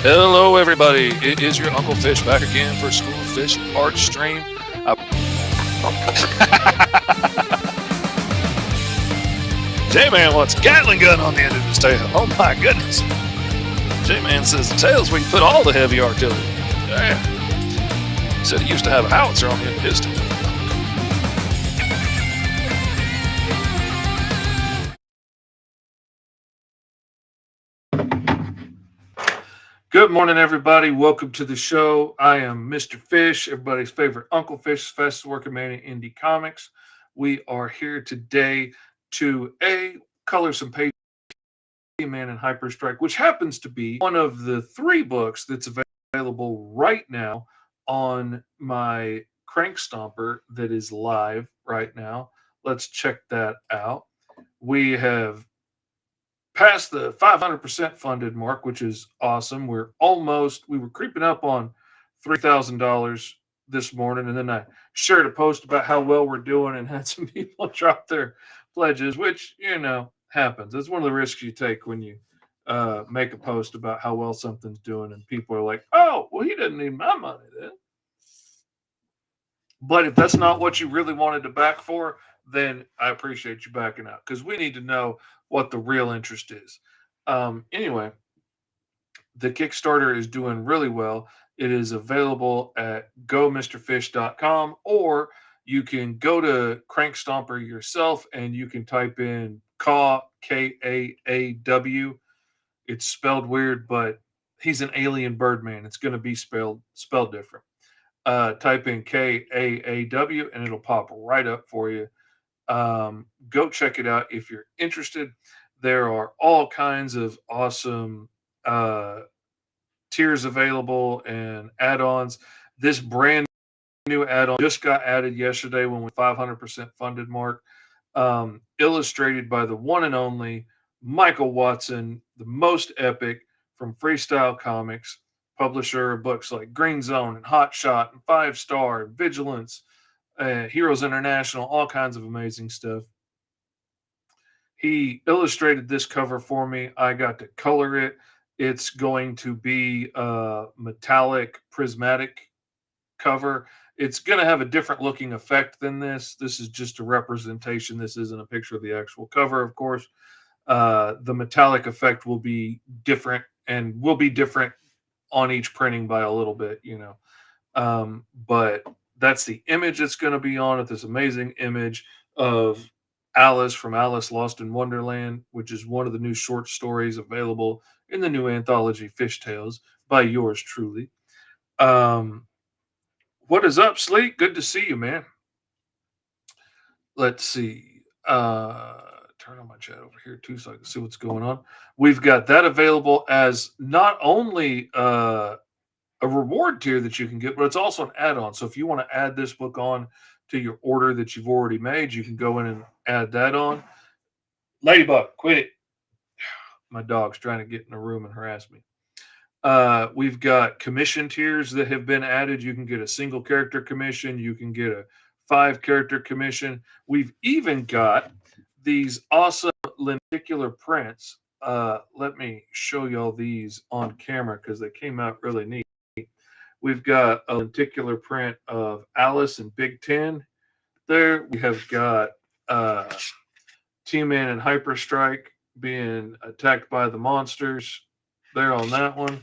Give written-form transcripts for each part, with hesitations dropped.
Hello, everybody. It is your Uncle Fish back again for School Fish Art Stream. J-Man wants Gatling gun on the end of his tail. Oh my goodness. J-Man says the tail's where you put all the heavy artillery. Yeah. Said he used to have a howitzer on the end of his tail. Good morning, everybody. Welcome to the show. I am Mr. Fish, everybody's favorite Uncle Fish, fastest working man in indie comics. We are here today to color some pages, Man and Hyperstrike, which happens to be one of the 3 books that's available right now on my Crank Stomper that is live right now. Let's check that out. We have passed the 500% funded mark, which is awesome. We were creeping up on $3,000 this morning, and then I shared a post about how well we're doing and had some people drop their pledges, which, happens. That's one of the risks you take when you make a post about how well something's doing, and people are like, oh, well, he didn't need my money then. But if that's not what you really wanted to back for, then I appreciate you backing out, because we need to know what the real interest is. Anyway, the Kickstarter is doing really well. It is available at gomrfish.com, or you can go to Crank Stomper yourself and you can type in Kaw, Kaaw. It's spelled weird, but he's an alien Birdman. It's going to be spelled different. Type in Kaaw and it'll pop right up for you. Go check it out if you're interested. There are all kinds of awesome tiers available and add-ons. This brand new add-on just got added yesterday when we 500% funded mark. Illustrated by the one and only Michael Watson, the most epic from Freestyle Comics, publisher of books like Green Zone and Hot Shot and 5 Star and Vigilance, Heroes International, all kinds of amazing stuff. He illustrated this cover for me. I got to color it. It's going to be a metallic prismatic cover. It's going to have a different looking effect than this. This is just a representation. This isn't a picture of the actual cover, of course. The metallic effect will be different and will be different on each printing by a little bit, but that's the image that's going to be on it. This amazing image of Alice from Alice Lost in Wonderland, which is one of the new short stories available in the new anthology Fish Tales by yours truly. What is up, Sleek? Good to see you, man. Let's see. Turn on my chat over here too so I can see what's going on. We've got that available as not only a reward tier that you can get, but it's also an add-on. So if you want to add this book on to your order that you've already made, you can go in and add that on. Ladybug, quit it. My dog's trying to get in the room and harass me. We've got commission tiers that have been added. You can get a single character commission. You can get a 5 character commission. We've even got these awesome lenticular prints. Let me show y'all these on camera because they came out really neat. We've got a lenticular print of Alice and Big Ten. There we have got T-Man and Hyperstrike being attacked by the monsters. There on that one.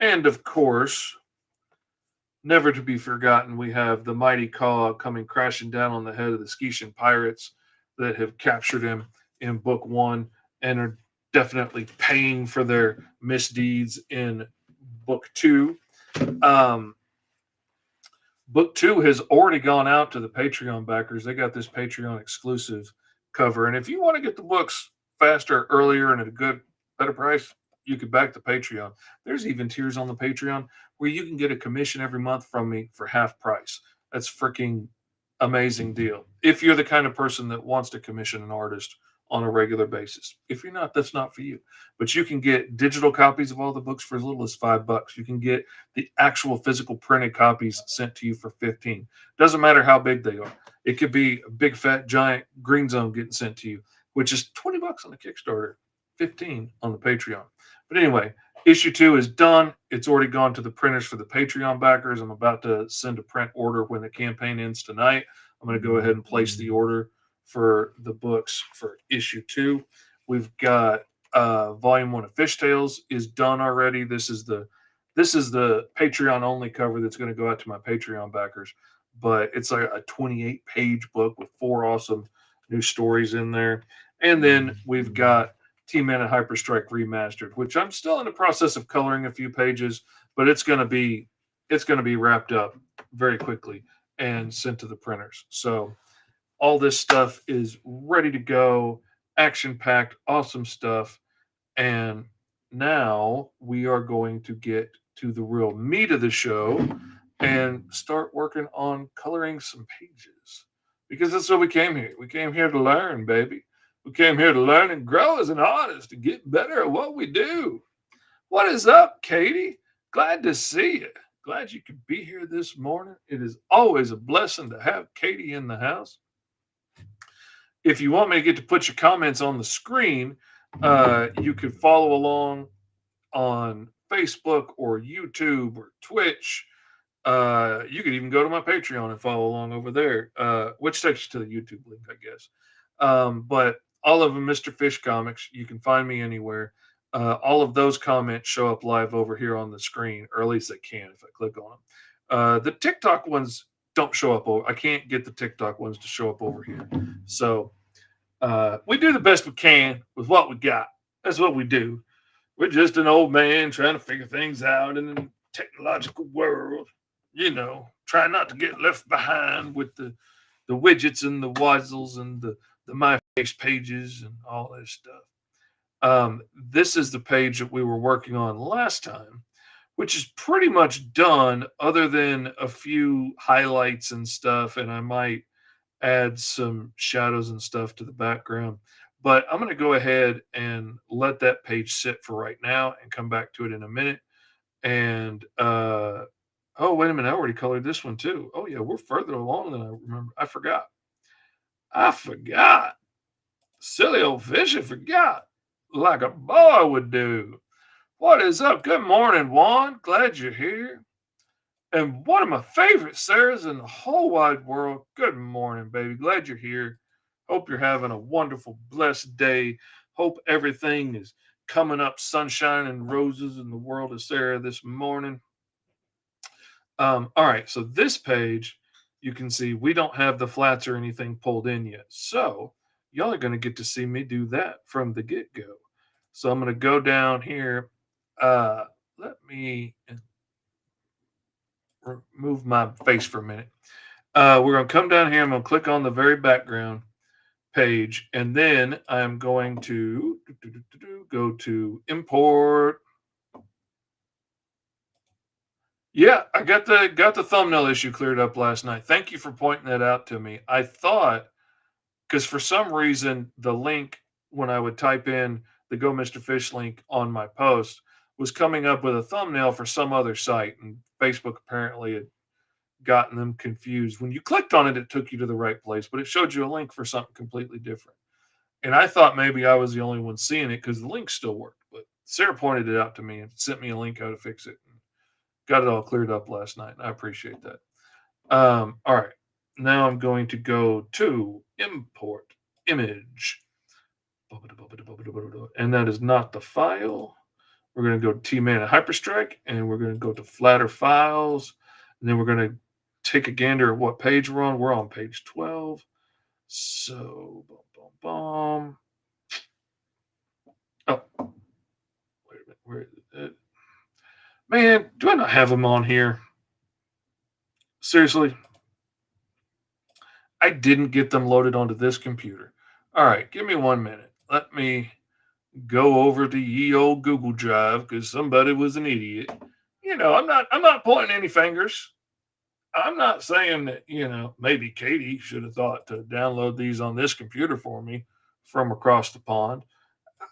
And of course, never to be forgotten, we have the mighty Kaw coming crashing down on the head of the Skeetian pirates that have captured him in book 1 and are definitely paying for their misdeeds in book 2. Book 2 has already gone out to the Patreon backers. They got this Patreon exclusive cover. And if you want to get the books faster, earlier, and at a better price, you could back the Patreon. There's even tiers on the Patreon where you can get a commission every month from me for half price. That's freaking amazing deal. If you're the kind of person that wants to commission an artist on a regular basis. If you're not, that's not for you. But you can get digital copies of all the books for as little as $5. You can get the actual physical printed copies sent to you for 15. Doesn't matter how big they are. It could be a big fat giant green zone getting sent to you, which is $20 on the Kickstarter, 15 on the Patreon. But anyway, issue 2 is done. It's already gone to the printers for the Patreon backers. I'm about to send a print order when the campaign ends tonight. I'm going to go ahead and place the order for the books for issue 2. We've got volume 1 of Fishtails is done already. This is the Patreon only cover that's going to go out to my Patreon backers. But it's like a 28-page book with 4 awesome new stories in there. And then we've got T-Man and Hyperstrike Remastered, which I'm still in the process of coloring a few pages, but it's going to be wrapped up very quickly and sent to the printers. So all this stuff is ready to go, action-packed, awesome stuff. And now we are going to get to the real meat of the show and start working on coloring some pages, because that's what we came here. We came here to learn, baby. We came here to learn and grow as an artist, to get better at what we do. What is up, Katie? Glad to see you. Glad you could be here this morning. It is always a blessing to have Katie in the house. If you want me to get to put your comments on the screen, you can follow along on Facebook or YouTube or Twitch. You could even go to my Patreon and follow along over there, which takes you to the YouTube link, I guess. But all of them, Mr. Fish Comics, you can find me anywhere. All of those comments show up live over here on the screen, or at least they can if I click on them. The TikTok ones don't show up. I can't get the TikTok ones to show up over here. So we do the best we can with what we got. That's what we do. We're just an old man trying to figure things out in a technological world. Trying not to get left behind with the widgets and the Wazzles and the MyFace pages and all this stuff. This is the page that we were working on last time, which is pretty much done other than a few highlights and stuff, and I might add some shadows and stuff to the background. But I'm going to go ahead and let that page sit for right now and come back to it in a minute. And oh, wait a minute, I already colored this one too. Oh yeah, we're further along than I remember. I forgot. Silly old fish, I forgot. Like a boy would do. What is up? Good morning, Juan. Glad you're here. And one of my favorite Sarahs in the whole wide world. Good morning, baby. Glad you're here. Hope you're having a wonderful, blessed day. Hope everything is coming up sunshine and roses in the world of Sarah this morning. All right, so this page, you can see we don't have the flats or anything pulled in yet. So y'all are going to get to see me do that from the get-go. So I'm going to go down here. Let me remove my face for a minute. We're going to come down here. I'm going to click on the very background page, and then I'm going to go to import. Yeah, I got the thumbnail issue cleared up last night. Thank you for pointing that out to me. I thought, because for some reason the link when I would type in the Go Mr. Fish link on my post was coming up with a thumbnail for some other site, and Facebook apparently had gotten them confused. When you clicked on it, it took you to the right place, but it showed you a link for something completely different. And I thought maybe I was the only one seeing it because the link still worked. But Sarah pointed it out to me and sent me a link how to fix it. Got it all cleared up last night. I appreciate that. All right. Now I'm going to go to import image. And that is not the file. We're going to go to T-Man and Hyperstrike, and we're going to go to flatter files. And then we're going to take a gander at what page we're on. We're on page 12. So, Oh, wait a minute. Where is it? Man, do I not have them on here? Seriously? I didn't get them loaded onto this computer. All right, give me 1 minute. Let me go over to ye old Google Drive because somebody was an idiot. I'm not pointing any fingers. I'm not saying that, maybe Katie should have thought to download these on this computer for me from across the pond.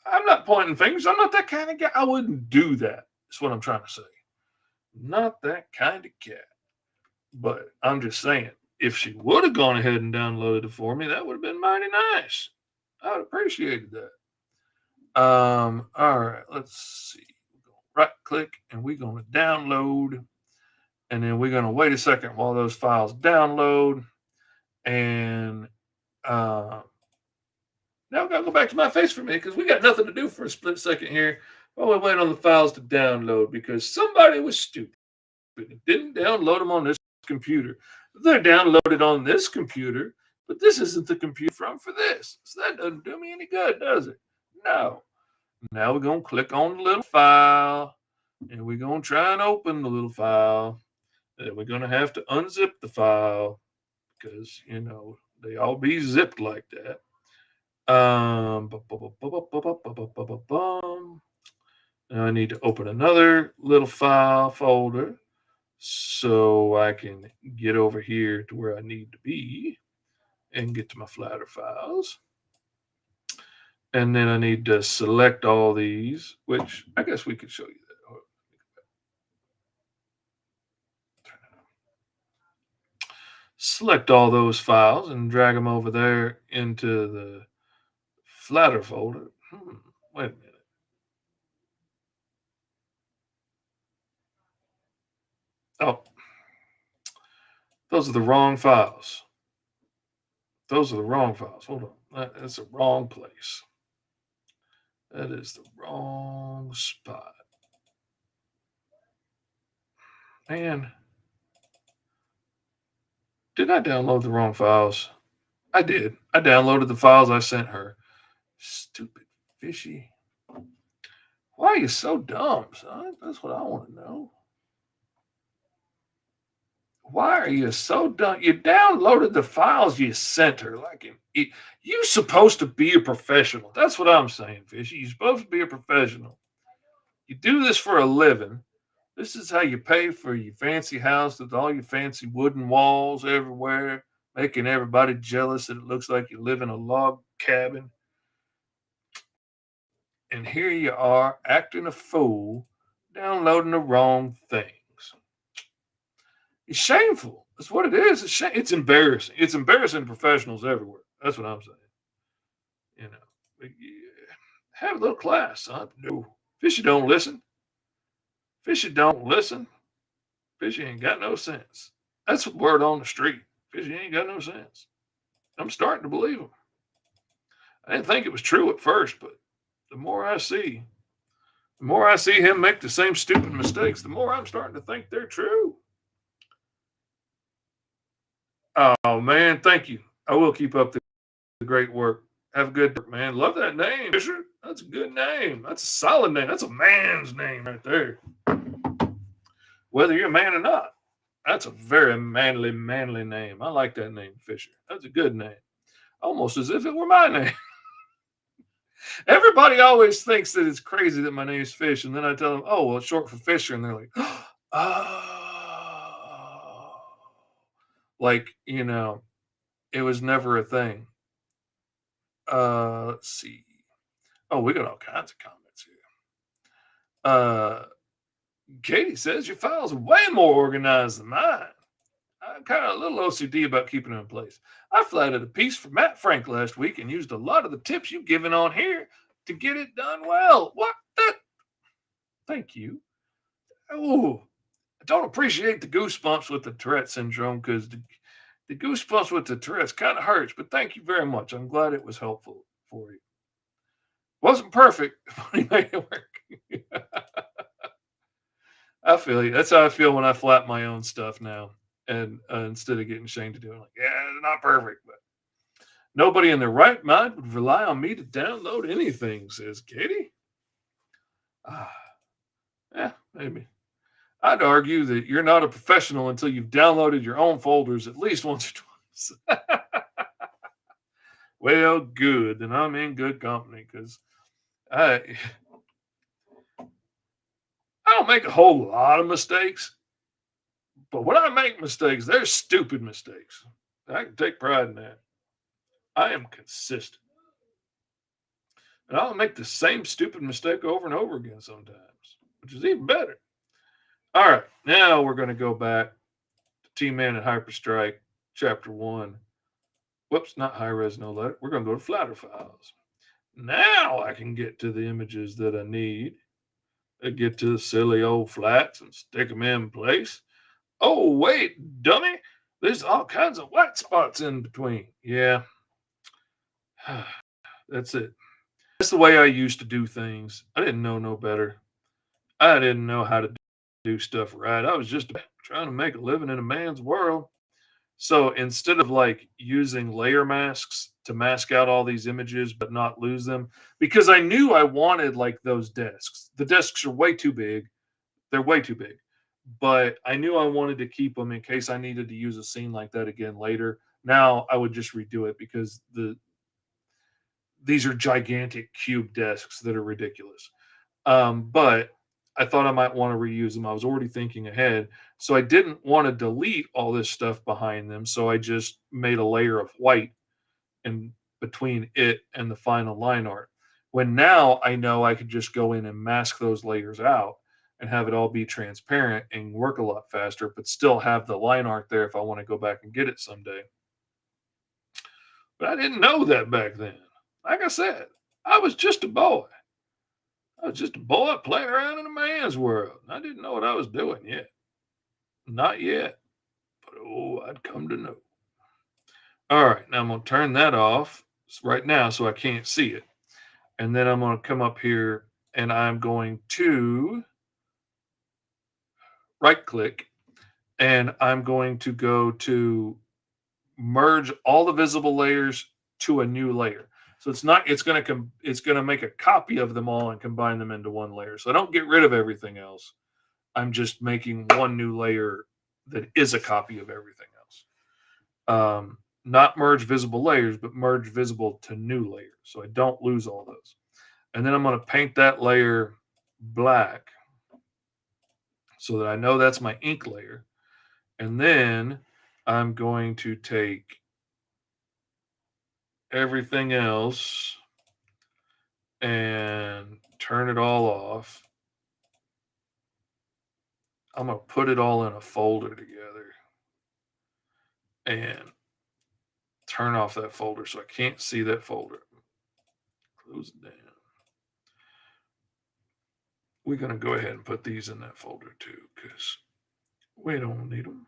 I'm not pointing fingers. I'm not that kind of guy. I wouldn't do that. That's what I'm trying to say. Not that kind of cat. But I'm just saying, if she would have gone ahead and downloaded it for me, that would have been mighty nice. I would have appreciated that. All right, let's see. Right click and we're going to download. And then we're going to wait a second while those files download. And now I've got to go back to my face for a minute because we got nothing to do for a split second here while we wait on the files to download because somebody was stupid and didn't download them on this computer. They're downloaded on this computer, but this isn't the computer for this. So that doesn't do me any good, does it? No. Now we're going to click on the little file and we're going to try and open the little file. And we're going to have to unzip the file because, you know, they all be zipped like that. Now I need to open another little file folder so I can get over here to where I need to be and get to my Flatter files. And then I need to select all these, which I guess we could show you that. Select all those files and drag them over there into the Flatter folder. Wait a minute. Oh, those are the wrong files. Those are the wrong files. Hold on. That's the wrong place. That is the wrong spot. Man, did I download the wrong files? I did. I downloaded the files I sent her. Stupid fishy. Why are you so dumb, son? That's what I want to know. Why are you so dumb? You downloaded the files you sent her. You're supposed to be a professional. That's what I'm saying, Fishy. You're supposed to be a professional. You do this for a living. This is how you pay for your fancy house with all your fancy wooden walls everywhere, making everybody jealous that it looks like you live in a log cabin. And here you are acting a fool, downloading the wrong things. It's shameful. That's what it is. It's embarrassing. It's embarrassing to professionals everywhere. That's what I'm saying. You know, have a little class, son. No, Fishy don't listen. Fishy don't listen. Fishy ain't got no sense. That's the word on the street. Fishy ain't got no sense. I'm starting to believe him. I didn't think it was true at first, but the more I see him make the same stupid mistakes, the more I'm starting to think they're true. Oh, man, thank you. I will keep up the great work. Have a good day, man. Love that name, Fisher. That's a good name. That's a solid name. That's a man's name right there. Whether you're a man or not, that's a very manly name. I like that name, Fisher. That's a good name. Almost as if it were my name. Everybody always thinks that it's crazy that my name's Fish, and then I tell them, "Oh, well, it's short for Fisher," and they're like, "Oh, like it was never a thing." Let's see. Oh, we got all kinds of comments here. Katie says your files are way more organized than mine. I'm kind of a little OCD about keeping them in place. I flatted a piece for Matt Frank last week and used a lot of the tips you've given on here to get it done well. What? Thank you. Oh, I don't appreciate the goosebumps with the Tourette syndrome because the goosebumps with the Tourette's kind of hurts, but thank you very much. I'm glad it was helpful for you. Wasn't perfect, but he made it work. I feel you. That's how I feel when I flap my own stuff now. And instead of getting Shane to do it, like, yeah, it's not perfect, but nobody in their right mind would rely on me to download anything, says Katie. Yeah, maybe. I'd argue that you're not a professional until you've downloaded your own folders at least once or twice. Well, good. Then I'm in good company because I don't make a whole lot of mistakes. But when I make mistakes, they're stupid mistakes. I can take pride in that. I am consistent. And I'll make the same stupid mistake over and over again sometimes, which is even better. All right, now we're going to go back to T-Man and Hyperstrike, Chapter 1. Whoops, not high-res, no letter. We're going to go to Flatter Files. Now I can get to the images that I need. I get to the silly old flats and stick them in place. Oh, wait, dummy. There's all kinds of white spots in between. Yeah, that's it. That's the way I used to do things. I didn't know no better. I didn't know how to do stuff right. I was just trying to make a living in a man's world. So instead of like using layer masks to mask out all these images but not lose them, because I knew I wanted like those desks. The desks are way too big. They're way too big. But I knew I wanted to keep them in case I needed to use a scene like that again later. Now I would just redo it because these are gigantic cube desks that are ridiculous. But I thought I might want to reuse them. I was already thinking ahead. So I didn't want to delete all this stuff behind them. So I just made a layer of white in between it and the final line art. When now I know I could just go in and mask those layers out and have it all be transparent and work a lot faster, but still have the line art there if I want to go back and get it someday. But I didn't know that back then. Like I said, I was just a boy. I was just a boy playing around in a man's world. I didn't know what I was doing yet. Not yet. But oh, I'd come to know. All right, now I'm going to turn that off right now so I can't see it. And then I'm going to come up here and I'm going to right click and I'm going to go to merge all the visible layers to a new layer. So it's going to make a copy of them all and combine them into one layer. So I don't get rid of everything else. I'm just making one new layer that is a copy of everything else. Not merge visible layers, but merge visible to new layers. So I don't lose all those. And then I'm going to paint that layer black so that I know that's my ink layer. And then I'm going to take everything else and turn it all off. I'm going to put it all in a folder together and turn off that folder so I can't see that folder. Close it down. We're going to go ahead and put these in that folder too because we don't need them.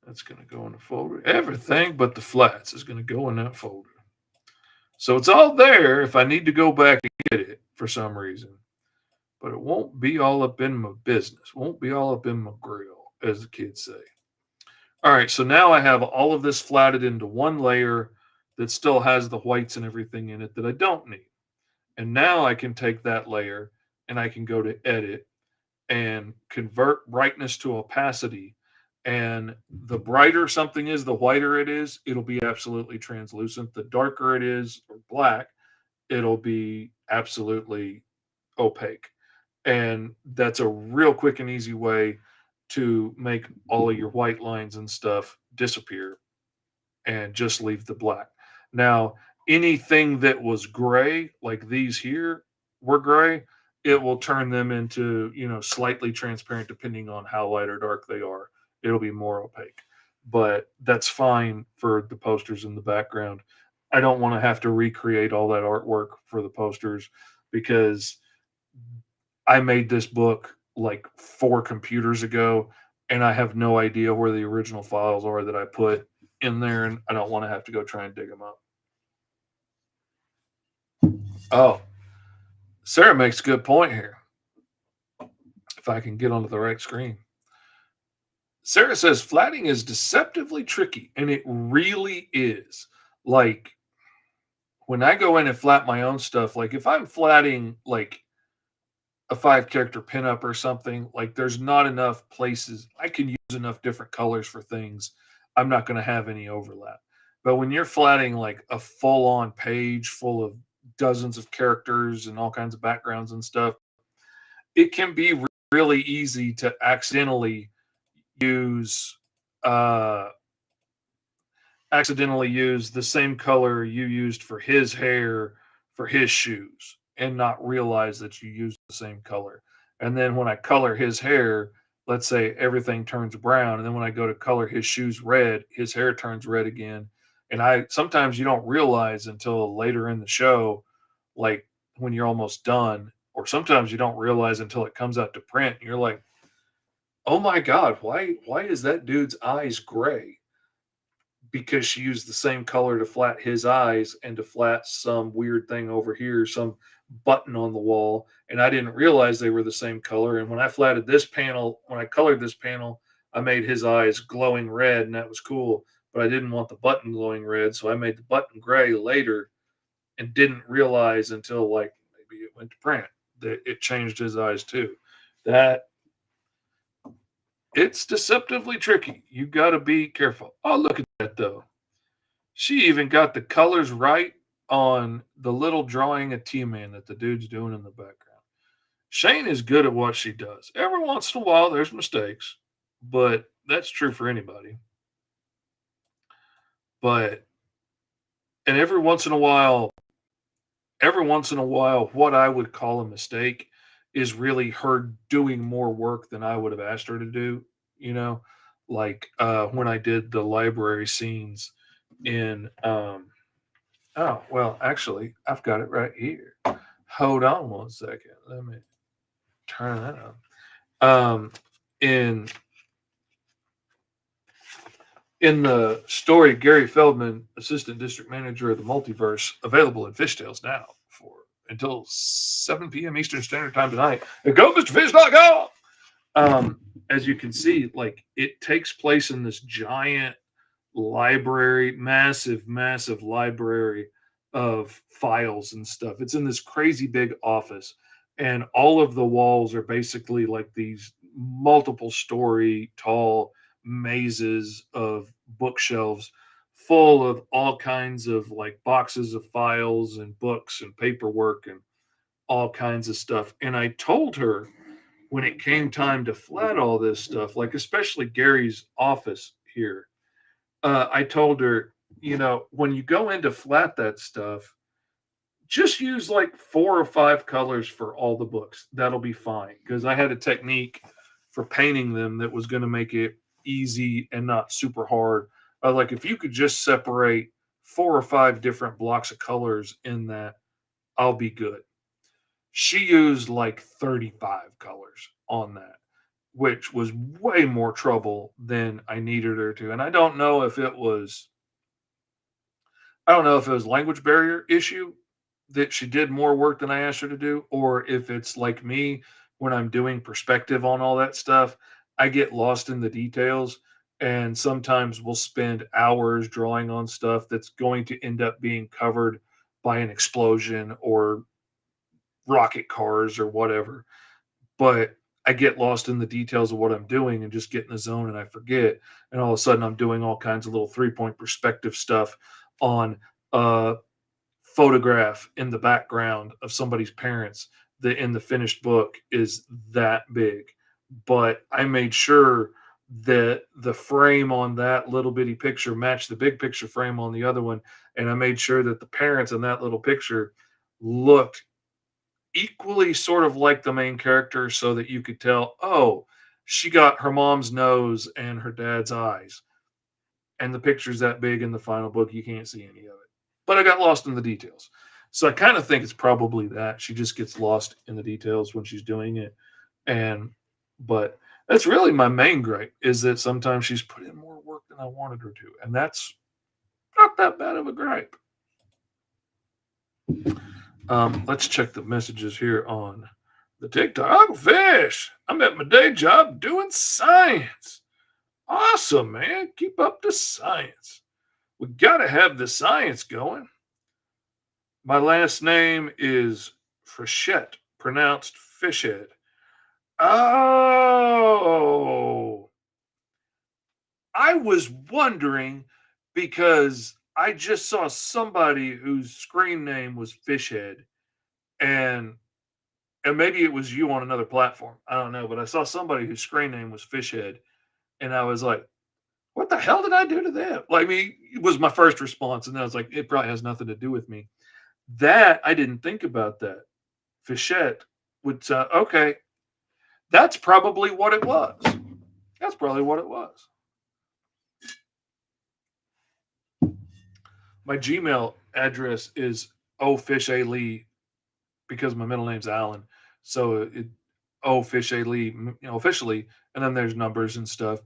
That's going to go in the folder. Everything but the flats is going to go in that folder. So it's all there if I need to go back and get it for some reason. But it won't be all up in my business. Won't be all up in my grill, as the kids say. All right, so now I have all of this flatted into one layer that still has the whites and everything in it that I don't need. And now I can take that layer and I can go to edit and convert brightness to opacity. And the brighter something is, the whiter it is, it'll be absolutely translucent. The darker it is, or black, it'll be absolutely opaque. And that's a real quick and easy way to make all of your white lines and stuff disappear and just leave the black. Now, anything that was gray, like these here were gray, it will turn them into, slightly transparent depending on how light or dark they are. It'll be more opaque. But that's fine for the posters in the background. I don't want to have to recreate all that artwork for the posters because I made this book like 4 computers ago and I have no idea where the original files are that I put in there, and I don't want to have to go try and dig them up. Oh, Sarah makes a good point here. If I can get onto the right screen. Sarah says flatting is deceptively tricky, and it really is. Like when I go in and flat my own stuff, like if I'm flatting like a 5-character pinup or something, like there's not enough places I can use enough different colors for things. I'm not going to have any overlap. But when you're flatting like a full on page full of dozens of characters and all kinds of backgrounds and stuff, it can be really easy to accidentally use uh the same color you used for his hair for his shoes and not realize that you use the same color. And then when I color his hair, let's say everything turns brown, and then when I go to color his shoes red, his hair turns red again. And I sometimes you don't realize until later in the show, like when you're almost done, or sometimes you don't realize until it comes out to print. And you're like, oh my God, why is that dude's eyes gray? Because she used the same color to flat his eyes and to flat some weird thing over here, some button on the wall. And I didn't realize they were the same color. And when I flatted this panel, when I colored this panel, I made his eyes glowing red, and that was cool. But I didn't want the button glowing red, so I made the button gray later and didn't realize until like maybe it went to print that it changed his eyes too. That it's deceptively tricky. You got to be careful. Oh, look at that though. She even got the colors right on the little drawing of T-Man that the dude's doing in the background. Shane is good at what she does. Every once in a while, there's mistakes, but that's true for anybody. But and every once in a while, what I would call a mistake is really her doing more work than I would have asked her to do. You know, like when I did the library scenes in oh, well, actually, I've got it right here. Hold on one second. Let me turn that on. In the story, Gary Feldman, assistant district manager of the multiverse, available in Fishtails now for until 7 p.m. Eastern Standard Time tonight. And go, MrFish.com. As you can see, like it takes place in this giant library, massive library of files and stuff. It's in this crazy big office, and all of the walls are basically like these multiple story tall mazes of bookshelves full of all kinds of like boxes of files and books and paperwork and all kinds of stuff. And I told her when it came time to flat all this stuff, like especially Gary's office here, I told her, when you go in to flat that stuff, just use like 4 or 5 colors for all the books. That'll be fine. Because I had a technique for painting them that was going to make it easy and not super hard. Like if you could just separate 4 or 5 different blocks of colors in that, I'll be good. She used like 35 colors on that, which was way more trouble than I needed her to. And I don't know if it was language barrier issue that she did more work than I asked her to do, or if it's like me when I'm doing perspective on all that stuff, I get lost in the details. And sometimes we'll spend hours drawing on stuff that's going to end up being covered by an explosion or rocket cars or whatever. But I get lost in the details of what I'm doing and just get in the zone and I forget. And all of a sudden I'm doing all kinds of little 3-point perspective stuff on a photograph in the background of somebody's parents that in the finished book is that big. But I made sure that the frame on that little bitty picture matched the big picture frame on the other one. And I made sure that the parents in that little picture looked equally sort of like the main character so that you could tell, oh, she got her mom's nose and her dad's eyes. And the picture's that big in the final book, you can't see any of it. But I got lost in the details. So I kind of think it's probably that. She just gets lost in the details when she's doing it. But that's really my main gripe is that sometimes she's put in more work than I wanted her to. And that's not that bad of a gripe. Let's check the messages here on the TikTok. Uncle Fish, I'm at my day job doing science. Awesome, man. Keep up the science. We got to have the science going. My last name is Frechette, pronounced Fishhead. Oh, I was wondering because I just saw somebody whose screen name was Fishhead, and maybe it was you on another platform. I don't know, but I saw somebody whose screen name was Fishhead, and I was like, "What the hell did I do to them?" Like, I mean, it was my first response, and then I was like, "It probably has nothing to do with me." That I didn't think about that. Fichette would sound okay. That's probably what it was. That's probably what it was. My Gmail address is ofishalee because my middle name's Alan. So it ofishalee, officially, and then there's numbers and stuff.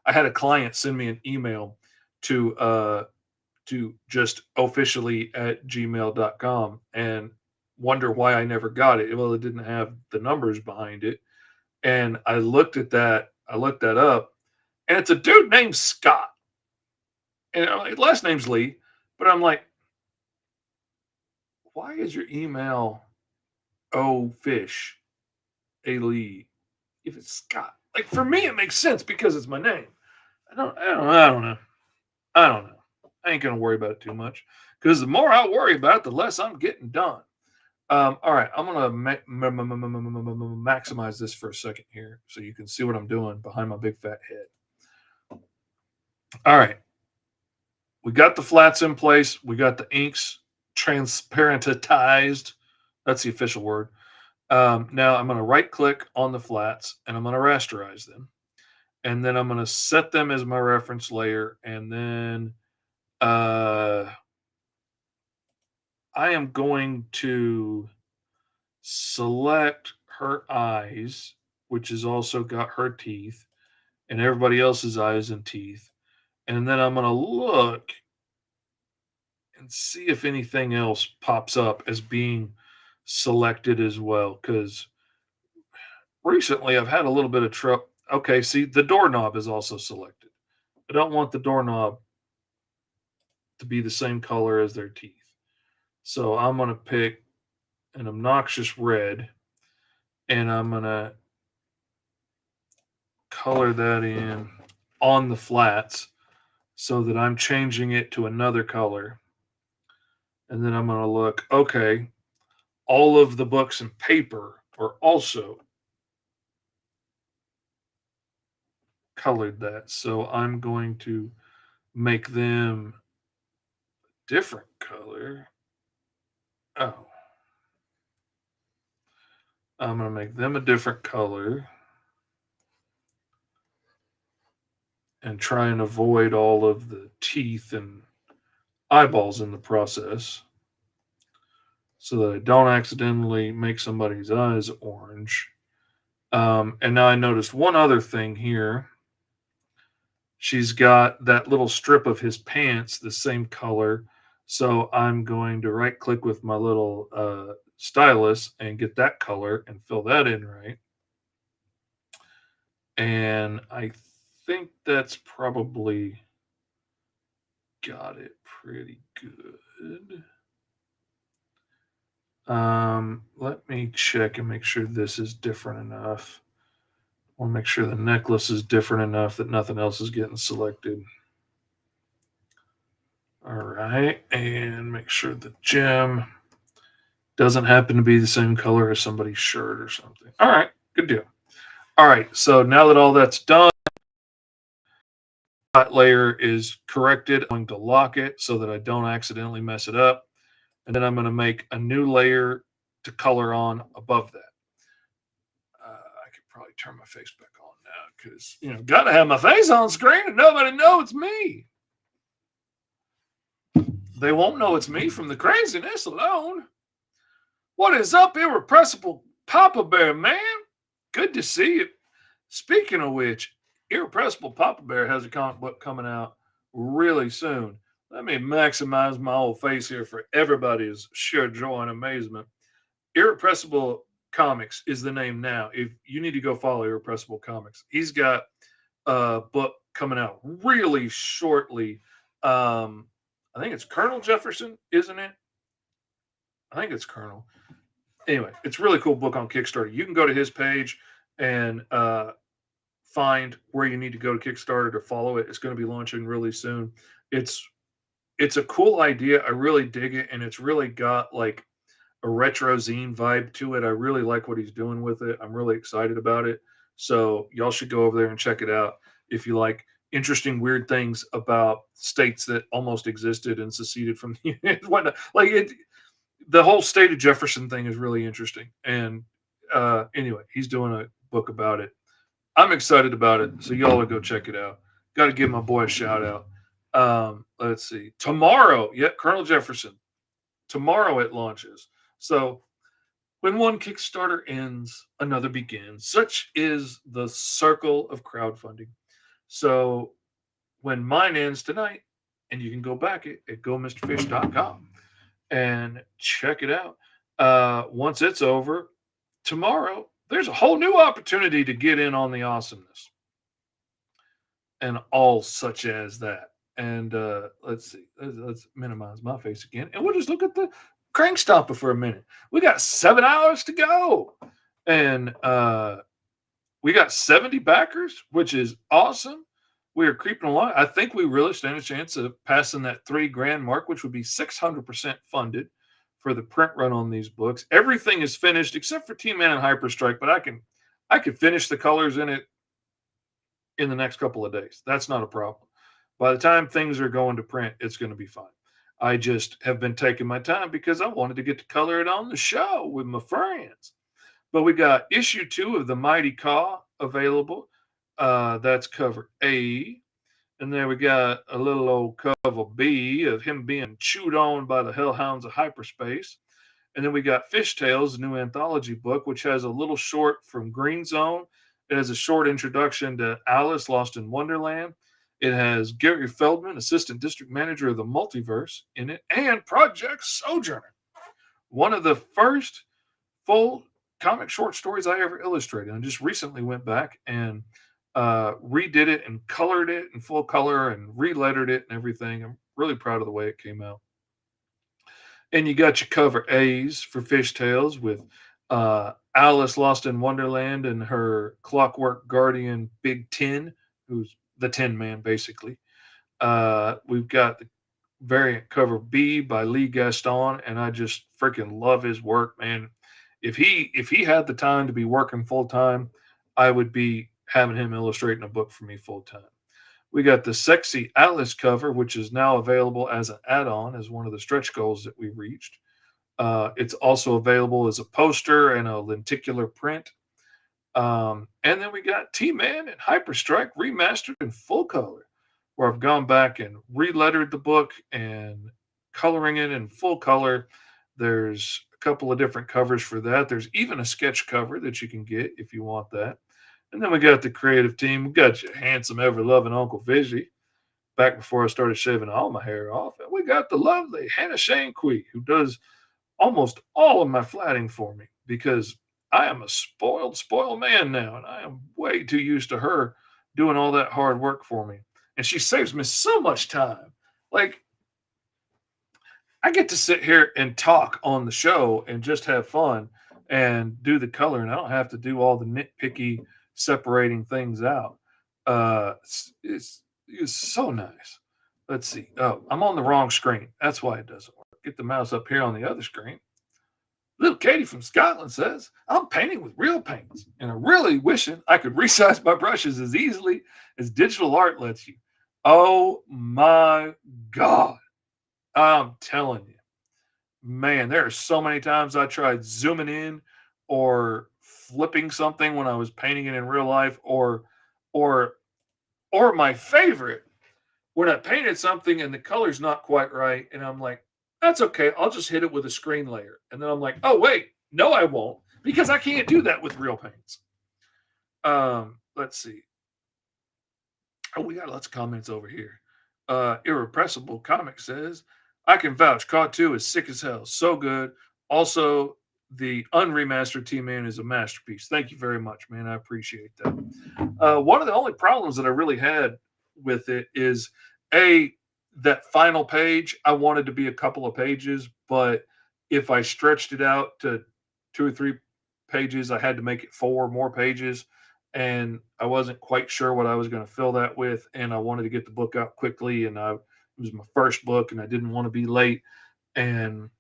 I had a client send me an email to just officially at gmail.com and wonder why I never got it. Well, it didn't have the numbers behind it. And I looked at that, I looked that up, and it's a dude named Scott. And last name's Lee, but I'm like, why is your email Fish A Lee if it's Scott? Like for me, it makes sense because it's my name. I don't know. I don't know. I ain't gonna worry about it too much because the more I worry about it, the less I'm getting done. All right, I'm gonna maximize this for a second here so you can see what I'm doing behind my big fat head. All right, we got the flats in place. We got the inks transparentized. That's the official word. Now I'm going to right click on the flats and I'm going to rasterize them. And then I'm going to set them as my reference layer. And then I am going to select her eyes, which has also got her teeth and everybody else's eyes and teeth. And then I'm going to look and see if anything else pops up as being selected as well. Because recently I've had a little bit of trouble. Okay, see, the doorknob is also selected. I don't want the doorknob to be the same color as their teeth. So I'm going to pick an obnoxious red and I'm going to color that in on the flats so that I'm changing it to another color. And then I'm going to look, okay, all of the books and paper are also colored that. So I'm going to make them different color. Oh. I'm going to make them a different color and try and avoid all of the teeth and eyeballs in the process so that I don't accidentally make somebody's eyes orange. And now I noticed one other thing here. She's got that little strip of his pants the same color. So I'm going to right click with my little stylus and get that color and fill that in right. And I think that's probably got it pretty good. Let me check and make sure this is different enough. I want to make sure the necklace is different enough that nothing else is getting selected. All right, and make sure the gem doesn't happen to be the same color as somebody's shirt or something. All right, good deal. All right, so now that all that's done, that layer is corrected. I'm going to lock it so that I don't accidentally mess it up. And then I'm going to make a new layer to color on above that. I could probably turn my face back on now because, got to have my face on screen and nobody know it's me. They won't know it's me from the craziness alone. What is up, Irrepressible Papa Bear, man? Good to see you. Speaking of which, Irrepressible Papa Bear has a comic book coming out really soon. Let me maximize my old face here for everybody's sheer joy and amazement. Irrepressible Comics is the name now. If you need to go follow Irrepressible Comics, he's got a book coming out really shortly. I think it's Colonel Jefferson, isn't it? I think it's Colonel. Anyway, it's a really cool book on Kickstarter. You can go to his page and find where you need to go to Kickstarter to follow it. It's going to be launching really soon. It's a cool idea. I really dig it, and it's really got like a retro zine vibe to it. I really like what he's doing with it. I'm really excited about it. So y'all should go over there and check it out if you like interesting, weird things about states that almost existed and seceded from the Union. Like the whole state of Jefferson thing is really interesting. And anyway, he's doing a book about it. I'm excited about it. So y'all will go check it out. Got to give my boy a shout out. Let's see. Tomorrow, Colonel Jefferson. Tomorrow it launches. So when one Kickstarter ends, another begins. Such is the circle of crowdfunding. So when mine ends tonight, and you can go back at gomrfish.com and check it out. Once it's over, tomorrow, there's a whole new opportunity to get in on the awesomeness and all such as that. And let's see, let's minimize my face again, and we'll just look at the crank stopper for a minute. We got 7 hours to go, and we got 70 backers, which is awesome. We are creeping along. I think we really stand a chance of passing that $3,000 mark, which would be 600% funded for the print run on these books. Everything is finished except for T-Man and Hyperstrike, but I can finish the colors in it in the next couple of days. That's not a problem. By the time things are going to print, it's going to be fine. I just have been taking my time because I wanted to get to color it on the show with my friends. But we got issue 2 of the Mighty Caw available. That's cover A. And then we got a little old cover B of him being chewed on by the hellhounds of hyperspace. And then we got Fishtails, a new anthology book, which has a little short from Green Zone. It has a short introduction to Alice Lost in Wonderland. It has Gary Feldman, assistant district manager of the multiverse, in it, and Project Sojourner, one of the first full comic short stories I ever illustrated. I just recently went back and redid it and colored it in full color and relettered it and everything. I'm really proud of the way it came out. And you got your cover A's for Fishtails with Alice Lost in Wonderland and her Clockwork Guardian Big Tin, who's the Tin Man, basically. We've got the variant cover B by Lee Gaston, and I just freaking love his work, man. If he had the time to be working full time, I would be having him illustrating a book for me full time. We got the Sexy Alice cover, which is now available as an add-on, as one of the stretch goals that we reached. It's also available as a poster and a lenticular print. And then we got T-Man and Hyperstrike remastered in full color, where I've gone back and relettered the book and coloring it in full color. There's a couple of different covers for that. There's even a sketch cover that you can get if you want that. And then we got the creative team. We got your handsome, ever-loving Uncle Fishy, back before I started shaving all my hair off. And we got the lovely Hannah Shanqui, who does almost all of my flatting for me, because I am a spoiled man now, and I am way too used to her doing all that hard work for me. And she saves me so much time. Like, I get to sit here and talk on the show and just have fun and do the color, and I don't have to do all the nitpicky separating things out. It's so nice. Let's see. Oh, I'm on the wrong screen. That's why it doesn't work. Get the mouse up here on the other screen. Little Katie from Scotland says, I'm painting with real paints, and I'm really wishing I could resize my brushes as easily as digital art lets you. Oh my God. I'm telling you, man, there are so many times I tried zooming in or flipping something when I was painting it in real life, or my favorite, when I painted something and the color's not quite right, and I'm like, that's okay, I'll just hit it with a screen layer. And then I'm like, oh wait, no, I won't, because I can't do that with real paints. Let's see. Oh, we got lots of comments over here. Irrepressible Comic says, I can vouch, Caw 2 is sick as hell. So good. Also, the unremastered T-Man is a masterpiece. Thank you very much, man. I appreciate that. One of the only problems that I really had with it is, that final page, I wanted to be a couple of pages, but if I stretched it out to 2 or 3 pages, I had to make it 4 more pages. And I wasn't quite sure what I was going to fill that with. And I wanted to get the book out quickly. And it was my first book, and I didn't want to be late. And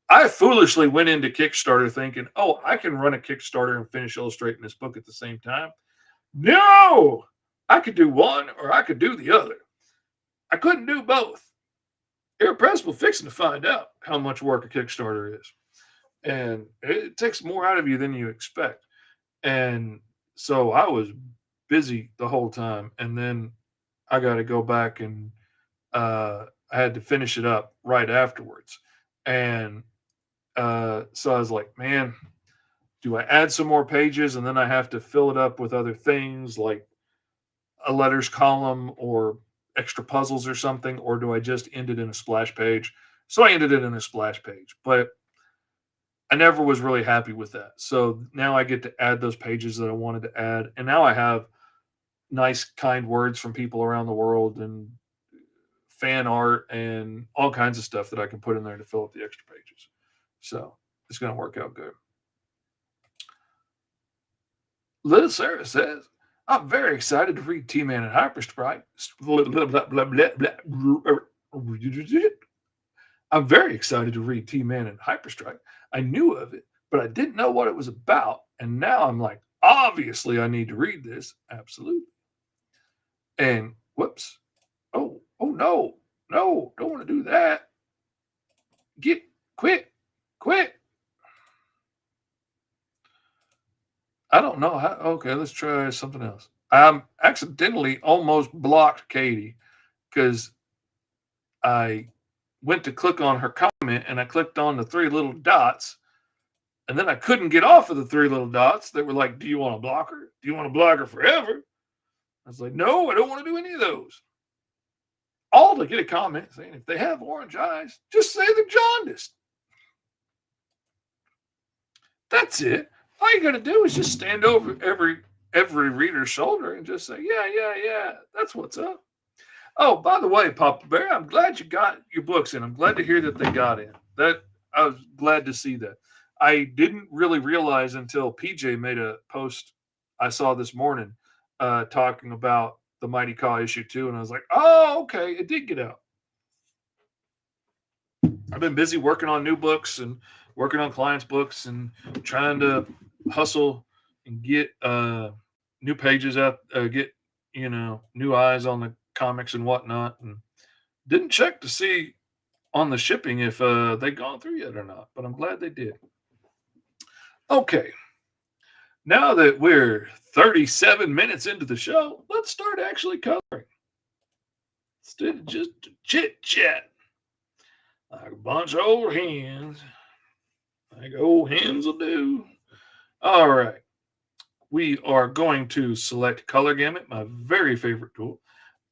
I foolishly went into Kickstarter thinking, oh, I can run a Kickstarter and finish illustrating this book at the same time. No, I could do one or I could do the other. I couldn't do both. Irrepressible fixing to find out how much work a Kickstarter is. And it takes more out of you than you expect. And so I was busy the whole time. And then I got to go back and I had to finish it up right afterwards. And so I was like, man, do I add some more pages and then I have to fill it up with other things like a letters column or extra puzzles or something, or do I just end it in a splash page? So I ended it in a splash page, but I never was really happy with that. So now I get to add those pages that I wanted to add, and now I have nice, kind words from people around the world and fan art and all kinds of stuff that I can put in there to fill up the extra pages. So it's going to work out good. Little Sarah says, I'm very excited to read T Man and Hypersprite. I'm very excited to read T Man and Hyperstrike. I knew of it, but I didn't know what it was about. And now I'm like, obviously, I need to read this. Absolutely. And whoops. Oh no. No, don't want to do that. Get quit. Quit. I don't know how. Okay, let's try something else. I accidentally almost blocked Katie because I went to click on her comment and I clicked on the three little dots, and then I couldn't get off of the three little dots. They were like, do you want to block her? Do you want to block her forever? I was like, no, I don't want to do any of those. All to get a comment saying if they have orange eyes, just say they're jaundiced. That's it. All you got to do is just stand over every reader's shoulder and just say, yeah, that's what's up. Oh, by the way, Papa Bear, I'm glad you got your books in. I'm glad to hear that they got in. That I was glad to see that. I didn't really realize until PJ made a post I saw this morning talking about the Mighty Caw issue 2, and I was like, oh, okay, it did get out. I've been busy working on new books and working on clients' books and trying to hustle and get new pages out, get new eyes on the comics and whatnot, and didn't check to see on the shipping if they gone through yet or not. But I'm glad they did. Okay, now that we're 37 minutes into the show, let's start actually coloring instead of just chit chat like a bunch of old hens, like old hens will do. All right, we are going to select Color Gamut, my very favorite tool.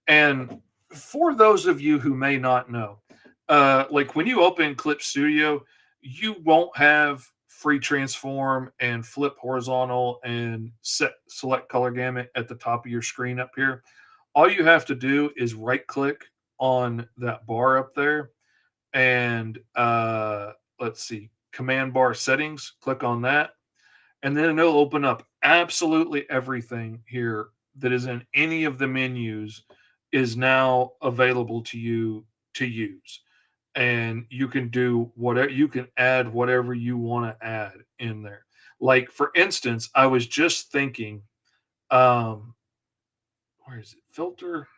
And for those of you who may not know, like when you open Clip Studio, you won't have free transform and flip horizontal and select color gamut at the top of your screen up here. All you have to do is right click on that bar up there and let's see, command bar settings, click on that, and then it'll open up absolutely everything here that is in any of the menus is now available to you to use. And you can do whatever, you can add whatever you want to add in there. Like for instance, I was just thinking, um where is it, filter,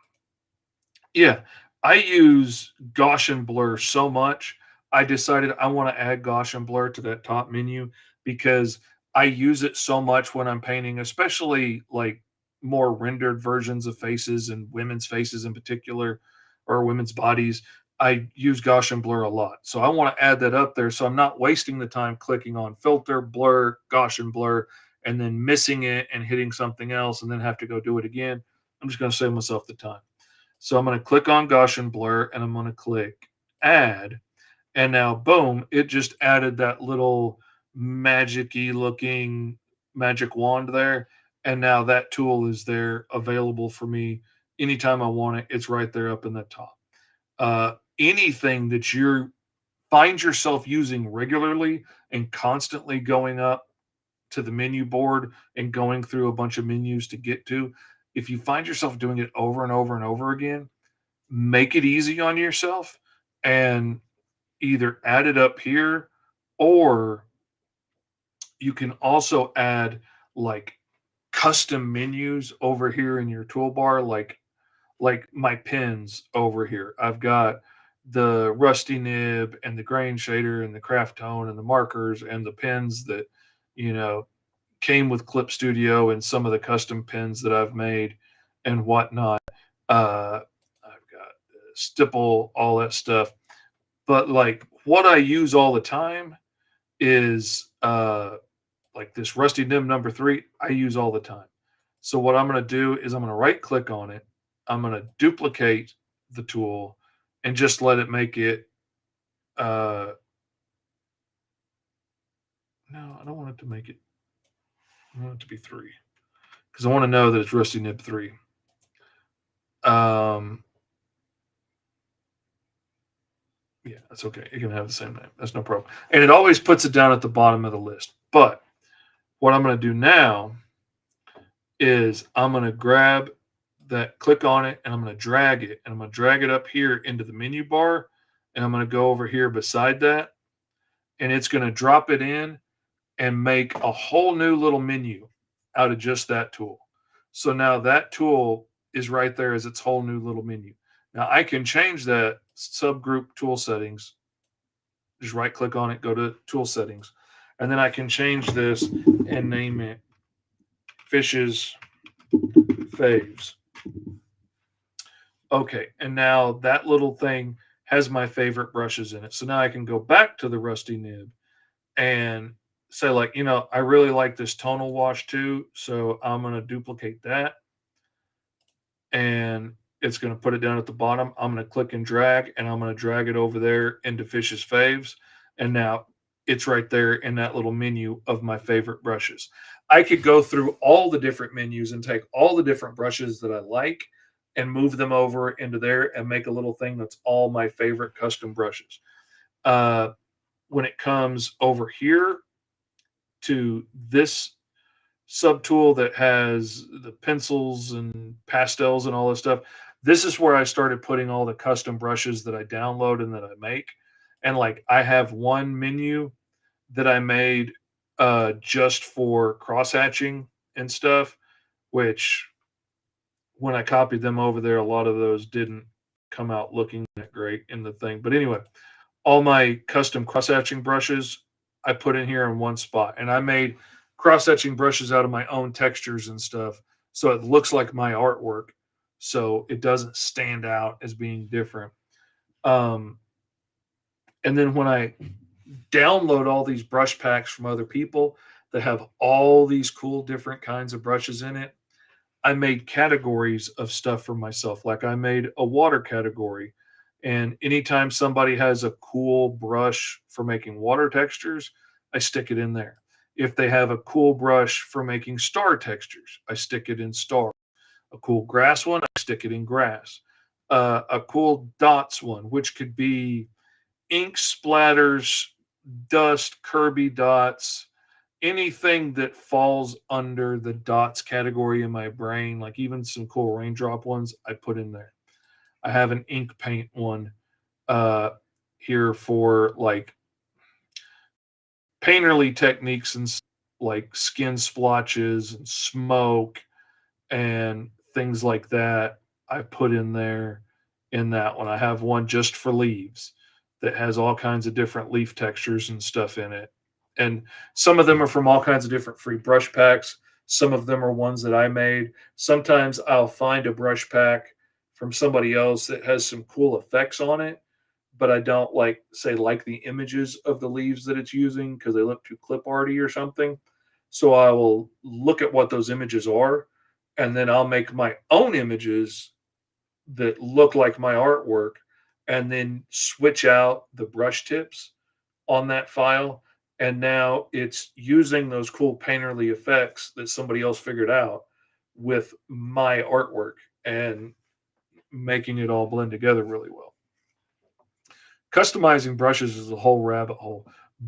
yeah, I use Gaussian blur so much. I decided I want to add Gaussian blur to that top menu because I use it so much when I'm painting, especially like more rendered versions of faces and women's faces in particular, or women's bodies. I use Gaussian blur a lot. So I want to add that up there so I'm not wasting the time clicking on filter, blur, Gaussian blur, and then missing it and hitting something else and then have to go do it again. I'm just going to save myself the time. So I'm going to click on Gaussian blur and I'm going to click add. And now, boom, it just added that little magic-y looking magic wand there. And now that tool is there available for me anytime I want it. It's right there up in the top. Anything that you find yourself using regularly and constantly going up to the menu board and going through a bunch of menus to get to, if you find yourself doing it over and over and over again, make it easy on yourself and either add it up here, or you can also add like custom menus over here in your toolbar, like my pins over here. I've got the rusty nib and the grain shader and the craft tone and the markers and the pens that, you know, came with Clip Studio and some of the custom pens that I've made and whatnot. I've got stipple, all that stuff. But like what I use all the time is like this Rusty Nib number 3. I use all the time. So what I'm going to do is I'm going to right click on it. I'm going to duplicate the tool and just let it make it. No, I don't want it to make it. I want it to be 3 because I want to know that it's Rusty Nib 3. Um, yeah, that's okay. It can have the same name. That's no problem. And it always puts it down at the bottom of the list. But what I'm going to do now is I'm going to grab that, click on it, and I'm going to drag it. And I'm going to drag it up here into the menu bar. And I'm going to go over here beside that. And it's going to drop it in and make a whole new little menu out of just that tool. So now that tool is right there as its whole new little menu. Now I can change that subgroup tool settings. Just right click on it, go to tool settings. And then I can change this and name it Fish's Faves. Okay, and now that little thing has my favorite brushes in it. So now I can go back to the Rusty Nib and say, like, you know, I really like this tonal wash too. So I'm going to duplicate that. And it's going to put it down at the bottom. I'm going to click and drag, and I'm going to drag it over there into Fish's Faves. And now it's right there in that little menu of my favorite brushes. I could go through all the different menus and take all the different brushes that I like and move them over into there and make a little thing that's all my favorite custom brushes. When it comes over here to this subtool that has the pencils and pastels and all this stuff, this is where I started putting all the custom brushes that I download and that I make. And like I have one menu that I made just for cross hatching and stuff, which when I copied them over there, a lot of those didn't come out looking that great in the thing. But anyway, all my custom cross hatching brushes I put in here in one spot. And I made cross hatching brushes out of my own textures and stuff. So it looks like my artwork. So it doesn't stand out as being different. Um, and then when I download all these brush packs from other people that have all these cool different kinds of brushes in it, I made categories of stuff for myself. Like I made a water category. And anytime somebody has a cool brush for making water textures, I stick it in there. If they have a cool brush for making star textures, I stick it in star. A cool grass one, I stick it in grass. A cool dots one, which could be ink splatters, dust, Kirby dots, anything that falls under the dots category in my brain, like even some cool raindrop ones, I put in there. I have an ink paint one uh, here for like painterly techniques and like skin splotches and smoke and things like that. I put in there in that one. I have one just for leaves that has all kinds of different leaf textures and stuff in it. And some of them are from all kinds of different free brush packs. Some of them are ones that I made. Sometimes I'll find a brush pack from somebody else that has some cool effects on it, but I don't like say like the images of the leaves that it's using because they look too clip arty or something. So I will look at what those images are, and then I'll make my own images that look like my artwork, and then switch out the brush tips on that file. And now it's using those cool painterly effects that somebody else figured out with my artwork and making it all blend together really well. Customizing brushes is a whole rabbit hole,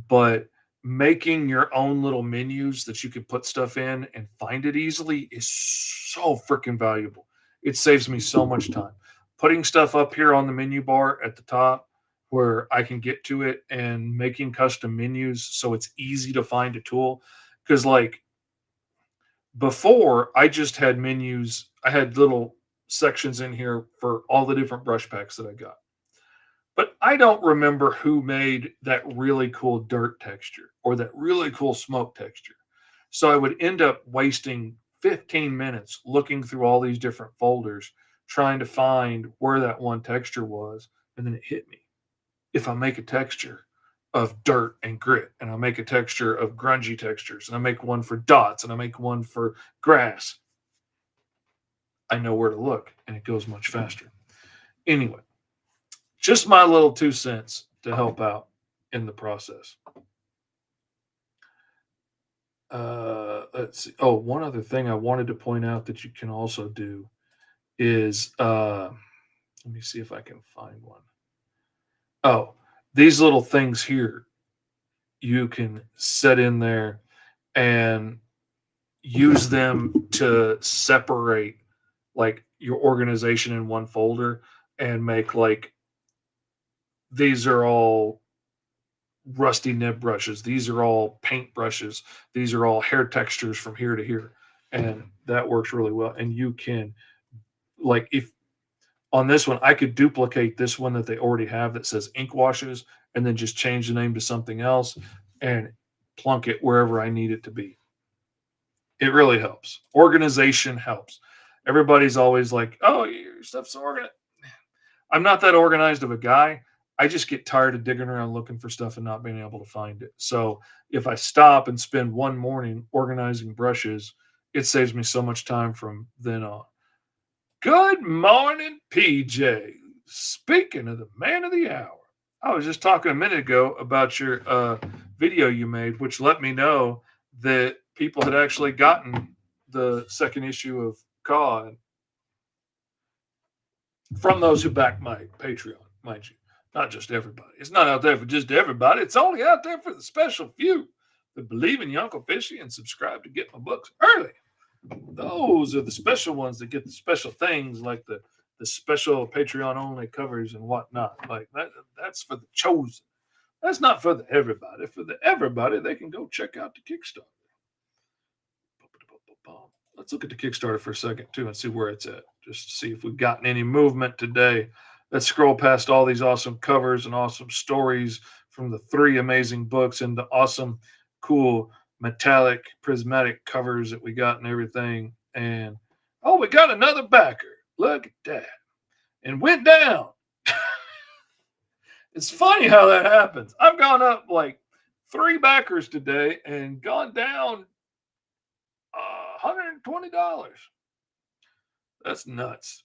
but making your own little menus that you can put stuff in and find it easily is so freaking valuable. It saves me so much time. Putting stuff up here on the menu bar at the top where I can get to it and making custom menus so it's easy to find a tool. Because, like, before I just had menus, I had little sections in here for all the different brush packs that I got. But I don't remember who made that really cool dirt texture or that really cool smoke texture. So I would end up wasting 15 minutes looking through all these different folders trying to find where that one texture was. And then it hit me. If I make a texture of dirt and grit, and I make a texture of grungy textures, and I make one for dots, and I make one for grass, I know where to look and it goes much faster. Anyway, just my little 2 cents to help out in the process. Let's see. Oh, one other thing I wanted to point out that you can also do is let me see if I can find one. Oh, these little things here you can set in there and use them to separate like your organization in one folder and make like these are all rusty nib brushes. These are all paint brushes. These are all hair textures from here to here. And that works really well. And you can, like, if on this one, I could duplicate this one that they already have that says ink washes and then just change the name to something else and plunk it wherever I need it to be. It really helps. Organization helps. Everybody's always like, oh, your stuff's organized. I'm not that organized of a guy. I just get tired of digging around looking for stuff and not being able to find it. So if I stop and spend one morning organizing brushes, it saves me so much time from then on. Good morning, PJ. Speaking of the man of the hour, I was just talking a minute ago about your video you made, which let me know that people had actually gotten the second issue of Caw from those who back my Patreon, mind you. Not just everybody. It's not out there for just everybody. It's only out there for the special few that believe in Uncle Fishy and subscribe to get my books early. Those are the special ones that get the special things like the special Patreon only covers and whatnot. Like that's for the chosen. That's not for the everybody. For the everybody, they can go check out the Kickstarter. Let's look at the Kickstarter for a second too and see where it's at, just to see if we've gotten any movement today. Let's scroll past all these awesome covers and awesome stories from the 3 amazing books and the awesome, cool metallic prismatic covers that we got and everything. And oh, we got another backer. Look at that. And went down. It's funny how that happens. I've gone up like 3 backers today and gone down $120. That's nuts.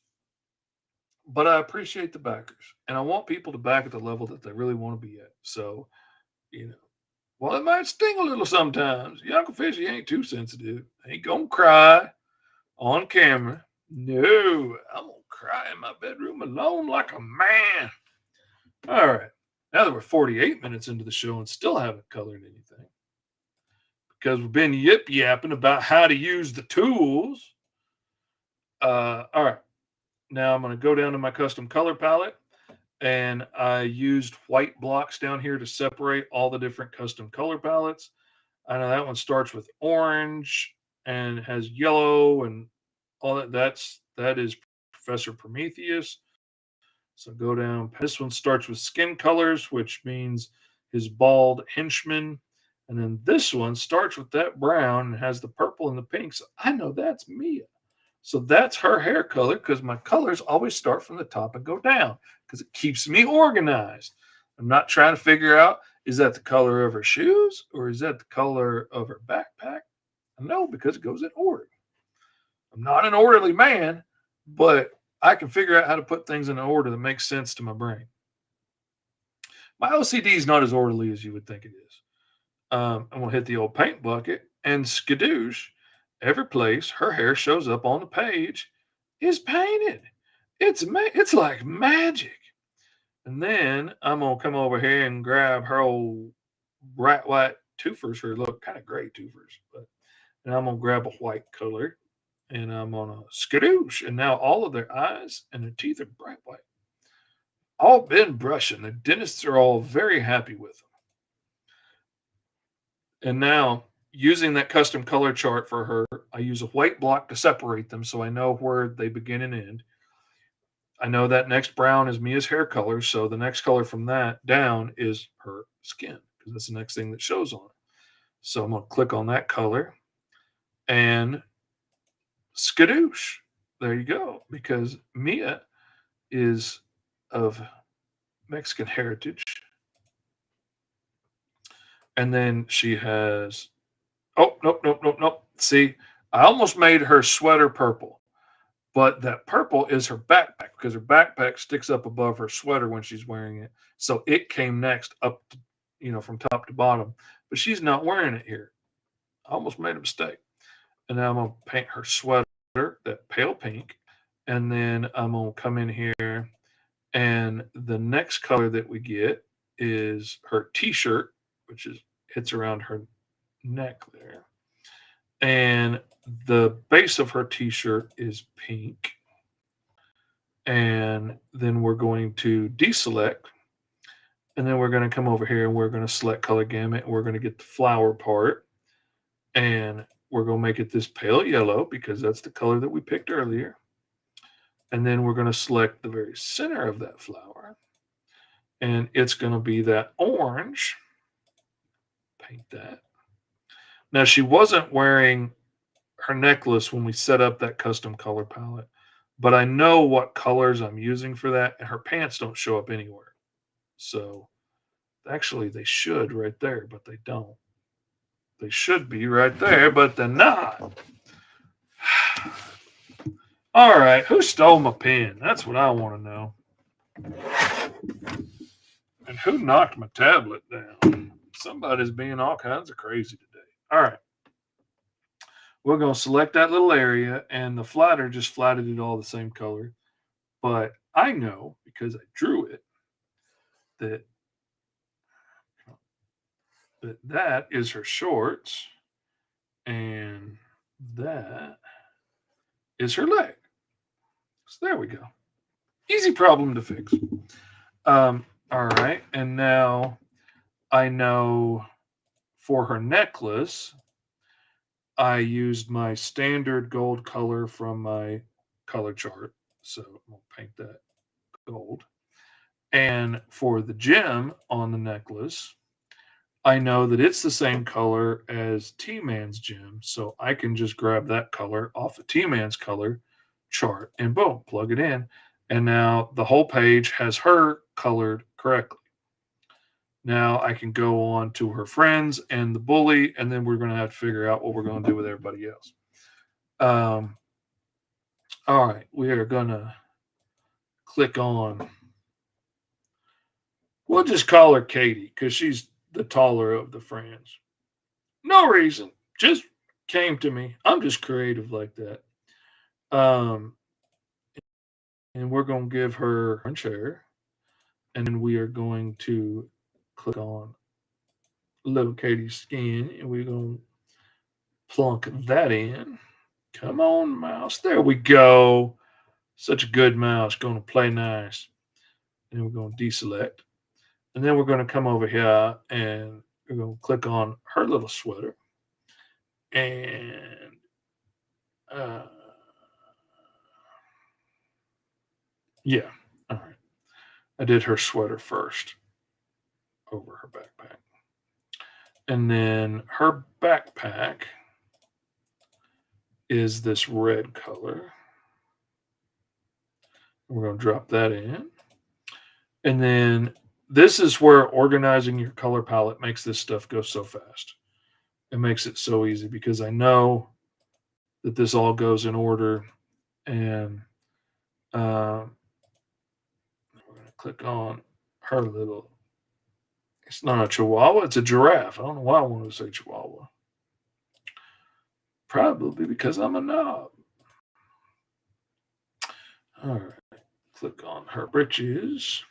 But I appreciate the backers, and I want people to back at the level that they really want to be at. So, while it might sting a little sometimes, Uncle Fishy ain't too sensitive. Ain't gonna cry on camera. No, I'm gonna cry in my bedroom alone like a man. All right. Now that we're 48 minutes into the show and still haven't colored anything, because we've been yip yapping about how to use the tools. All right. Now I'm going to go down to my custom color palette, and I used white blocks down here to separate all the different custom color palettes. I know that one starts with orange and has yellow and all that. That is Professor Prometheus. So go down. This one starts with skin colors, which means his bald henchman. And then this one starts with that brown and has the purple and the pink. So I know that's Mia. So that's her hair color because my colors always start from the top and go down because it keeps me organized. I'm not trying to figure out, is that the color of her shoes or is that the color of her backpack? No, because it goes in order. I'm not an orderly man, but I can figure out how to put things in an order that makes sense to my brain. My OCD is not as orderly as you would think it is. I'm going to hit the old paint bucket and skadoosh. Every place her hair shows up on the page is painted. It's like magic. And then I'm gonna come over here and grab her old bright white twofers, her look kind of gray twofers, but and I'm gonna grab a white color and I'm gonna skadoosh. And now all of their eyes and their teeth are bright white. All been brushing. The dentists are all very happy with them. And now using that custom color chart for her, I use a white block to separate them so I know where they begin and end. I know that next brown is Mia's hair color, so the next color from that down is her skin because that's the next thing that shows on it. So I'm going to click on that color and skadoosh. There you go. Because Mia is of Mexican heritage. And then she has, oh, nope, nope, nope, nope. See, I almost made her sweater purple, but that purple is her backpack because her backpack sticks up above her sweater when she's wearing it. So it came next up, to, from top to bottom, but she's not wearing it here. I almost made a mistake. And now I'm going to paint her sweater, that pale pink. And then I'm going to come in here, and the next color that we get is her t-shirt, which is hits around her neck there. And the base of her t-shirt is pink. And then we're going to deselect. And then we're going to come over here and we're going to select color gamut. And we're going to get the flower part. And we're going to make it this pale yellow because that's the color that we picked earlier. And then we're going to select the very center of that flower. And it's going to be that orange. Paint that. Now, she wasn't wearing her necklace when we set up that custom color palette, but I know what colors I'm using for that, and her pants don't show up anywhere. So actually, they should right there, but they don't. They should be right there, but they're not. All right, who stole my pen? That's what I want to know. And who knocked my tablet down? Somebody's being all kinds of crazy today. All right. We're going to select that little area, and the flatter just flatted it all the same color. But I know, because I drew it, that is her shorts, and that is her leg. So there we go. Easy problem to fix. All right, and now I know for her necklace, I used my standard gold color from my color chart. So I'm going to paint that gold. And for the gem on the necklace, I know that it's the same color as T-Man's gem. So I can just grab that color off of T-Man's color chart and boom, plug it in. And now the whole page has her colored correctly. Now I can go on to her friends and the bully, and then we're going to have to figure out what we're going to do with everybody else. All right, we are going to click on, we'll just call her Katie because she's the taller of the friends. No reason, just came to me. I'm just creative like that. And we're going to give her a chair, and then we are going to click on little Katie's skin, and we're going to plunk that in. Come on, mouse. There we go. Such a good mouse. Going to play nice. And then we're going to deselect. And then we're going to come over here and we're going to click on her little sweater. And yeah. All right. I did her sweater first over her backpack. And then her backpack is this red color. We're going to drop that in. And then this is where organizing your color palette makes this stuff go so fast. It makes it so easy because I know that this all goes in order. And we're going to click on her little, it's not a chihuahua, it's a giraffe. I don't know why I wanted to say chihuahua. Probably because I'm a knob. All right, click on her britches.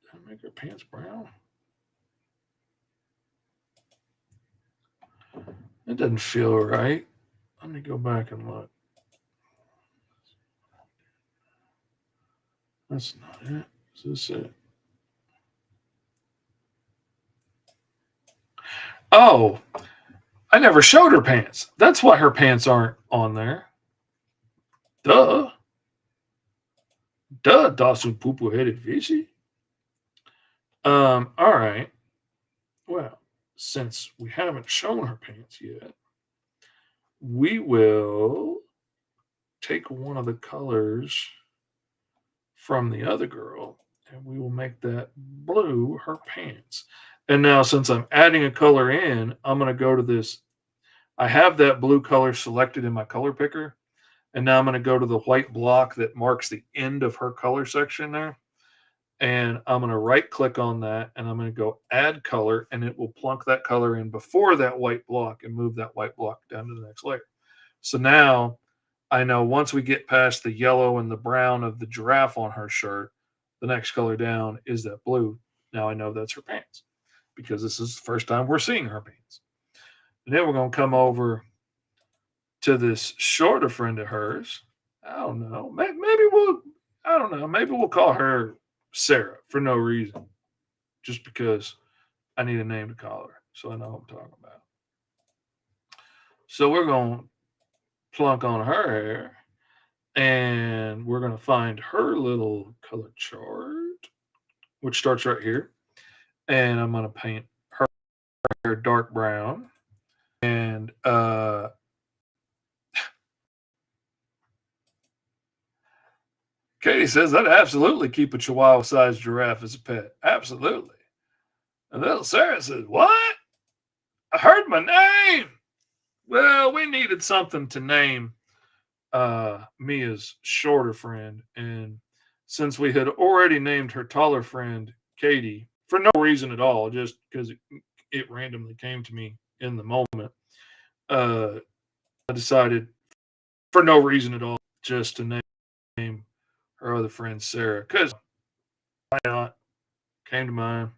Did I make her pants brown? It doesn't feel right. Let me go back and look. That's not it. Is this it? Oh, I never showed her pants. That's why her pants aren't on there. Duh. Das un pupu-headed fishy. All right. Well, since we haven't shown her pants yet, we will take one of the colors from the other girl and we will make that blue her pants. And now, since I'm adding a color in, I'm going to go to this. I have that blue color selected in my color picker. And now I'm going to go to the white block that marks the end of her color section there. And I'm going to right click on that and I'm going to go add color and it will plunk that color in before that white block and move that white block down to the next layer. So now I know once we get past the yellow and the brown of the giraffe on her shirt, the next color down is that blue. Now I know that's her pants because this is the first time we're seeing her pants. And then we're going to come over to this shorter friend of hers. I don't know. I don't know. Maybe we'll call her Sarah for no reason, just because I need a name to call her so I know what I'm talking about. So we're going to plunk on her hair and we're going to find her little color chart, which starts right here. And I'm going to paint her hair dark brown. And Katie says I'd absolutely keep a Chihuahua-sized giraffe as a pet. Absolutely. And little Sarah says, "What? I heard my name." Well, we needed something to name Mia's shorter friend, and since we had already named her taller friend Katie for no reason at all, just because it randomly came to me in the moment, I decided for no reason at all just to name her other friend Sarah, because why not? Came to mind.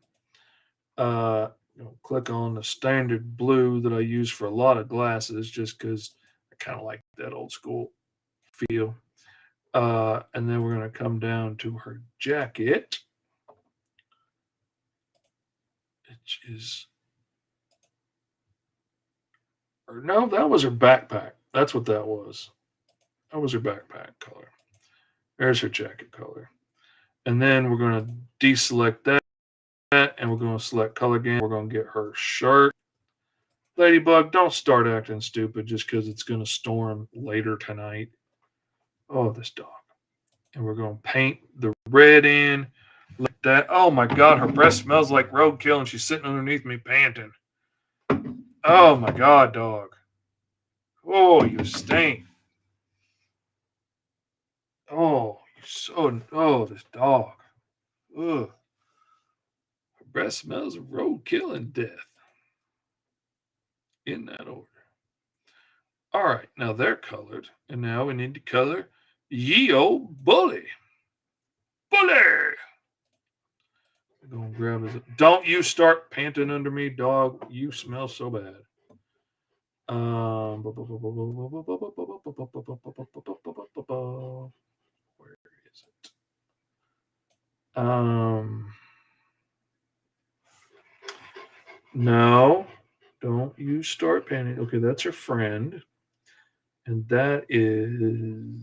Click on the standard blue that I use for a lot of glasses, just because I kind of like that old school feel. And then we're going to come down to her jacket, which is, or no, that was her backpack. That's what that was. That was her backpack color. There's her jacket color. And then we're going to deselect that and we're going to select color again. We're going to get her shirt. Ladybug, don't start acting stupid just because it's going to storm later tonight. Oh, this dog. And we're going to paint the red in like that. Oh my God, her breath smells like roadkill and she's sitting underneath me panting. Oh my God, dog. Oh, you stink. Oh, this dog. Ugh. Her breath smells of roadkill and death. In that order. All right, now they're colored, and now we need to color ye old bully. Bully! I'm gonna grab his. Don't you start panting under me, dog. You smell so bad. Where is it? No, don't you start panting. Okay, that's her friend. And that is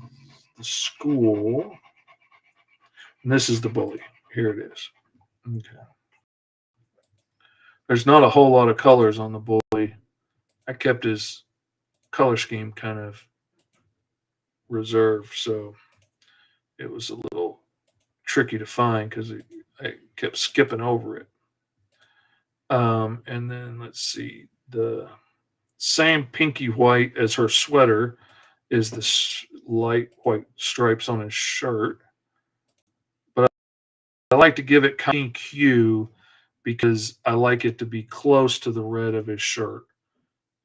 the school. And this is the bully. Here it is. Okay. There's not a whole lot of colors on the bully. I kept his color scheme kind of reserved, so it was a little tricky to find because I kept skipping over it. And then let's see, the same pinky white as her sweater is the light white stripes on his shirt. But I like to give it pink hue because I like it to be close to the red of his shirt.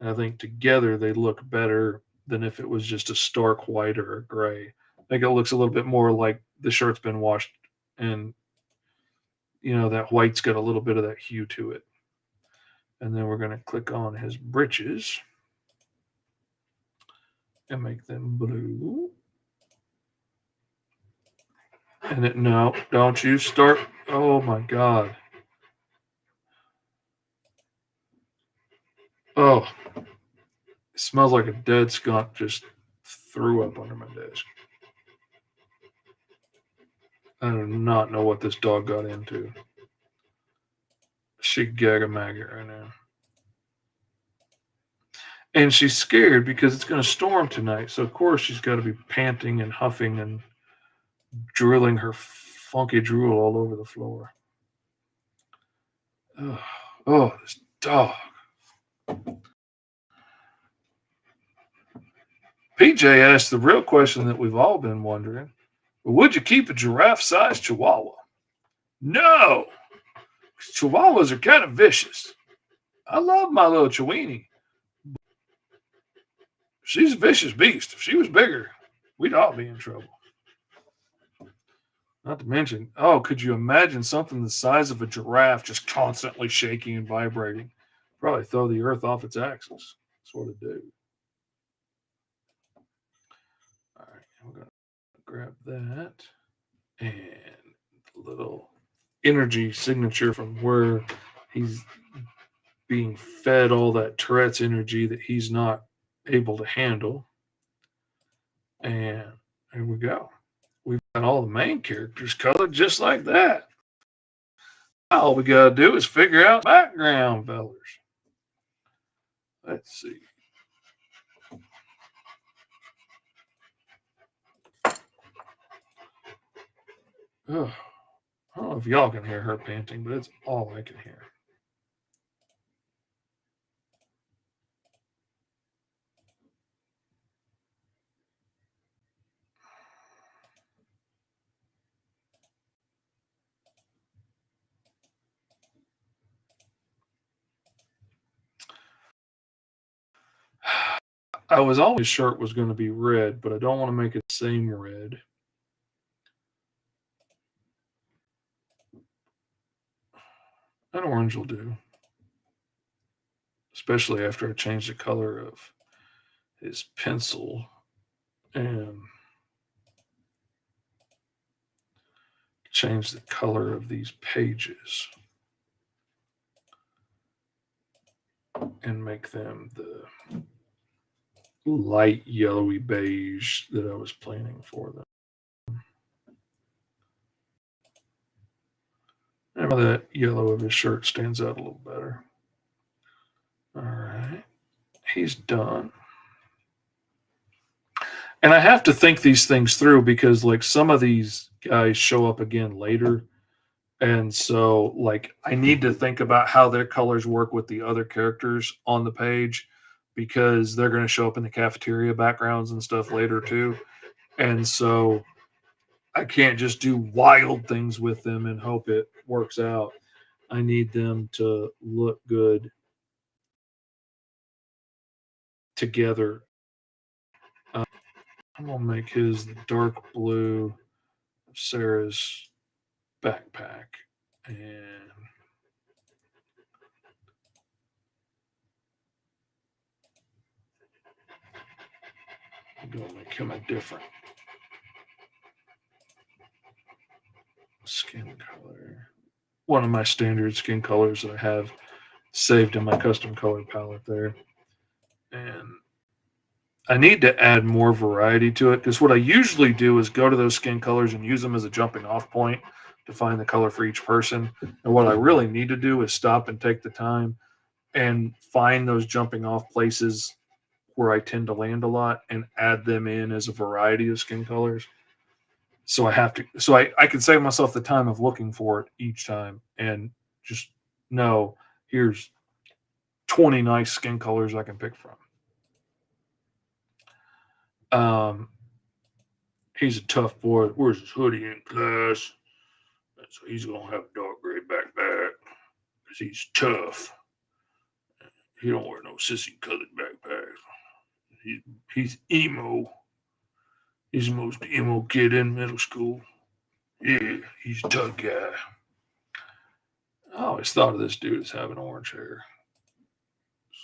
And I think together they look better than if it was just a stark white or a gray. I think it looks a little bit more like the shirt's been washed and that white's got a little bit of that hue to it. And then we're going to click on his breeches and make them blue. And no, don't you start. Oh my God. Oh, It smells like a dead skunk just threw up under my desk. I do not know what this dog got into. She gag a maggot right now. And she's scared because it's going to storm tonight. So, of course, she's got to be panting and huffing and drilling her funky drool all over the floor. Oh, this dog. PJ asked the real question that we've all been wondering. Would you keep a giraffe-sized chihuahua? No. Chihuahuas are kind of vicious. I love my little Chiweenie. She's a vicious beast. If she was bigger, we'd all be in trouble. Not to mention, could you imagine something the size of a giraffe just constantly shaking and vibrating? Probably throw the earth off its axis. That's what it'd do. All right, we're going to grab that. And the little energy signature from where he's being fed all that Tourette's energy that he's not able to handle. And here we go. We've got all the main characters colored just like that. All we got to do is figure out background colors. Let's see. Oh, I don't know if y'all can hear her panting, but it's all I can hear. I was always sure it was going to be red, but I don't want to make it the same red. An orange will do. Especially after I change the color of his pencil and change the color of these pages and make them the light yellowy beige that I was planning for them. And that yellow of his shirt stands out a little better. All right. He's done. And I have to think these things through because, like, some of these guys show up again later. And so, like, I need to think about how their colors work with the other characters on the page because they're going to show up in the cafeteria backgrounds and stuff later, too. And so I can't just do wild things with them and hope it works out. I need them to look good together. I'm going to make his the dark blue of Sarah's backpack. And I'm going to make him a different skin color. One of my standard skin colors that I have saved in my custom color palette there. And I need to add more variety to it because what I usually do is go to those skin colors and use them as a jumping off point to find the color for each person. And what I really need to do is stop and take the time and find those jumping off places where I tend to land a lot and add them in as a variety of skin colors. So I can save myself the time of looking for it each time and just know here's 20 nice skin colors I can pick from. He's a tough boy. Wears his hoodie in class. So he's going to have a dark gray backpack because he's tough. He don't wear no sissy colored backpacks. He's emo. He's the most emo kid in middle school. Yeah, he's a tough guy. I always thought of this dude as having orange hair.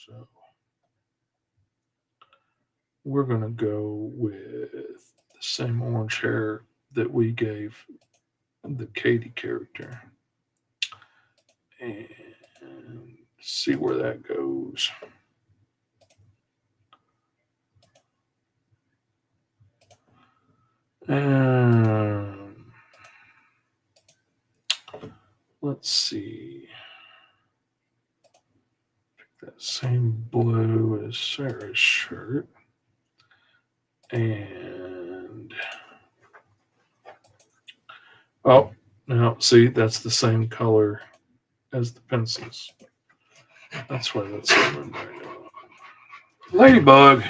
So we're going to go with the same orange hair that we gave the Katie character. And see where that goes. Let's see. That same blue as Sarah's shirt. And oh, now see, that's the same color as the pencils. That's why that's so Ladybug.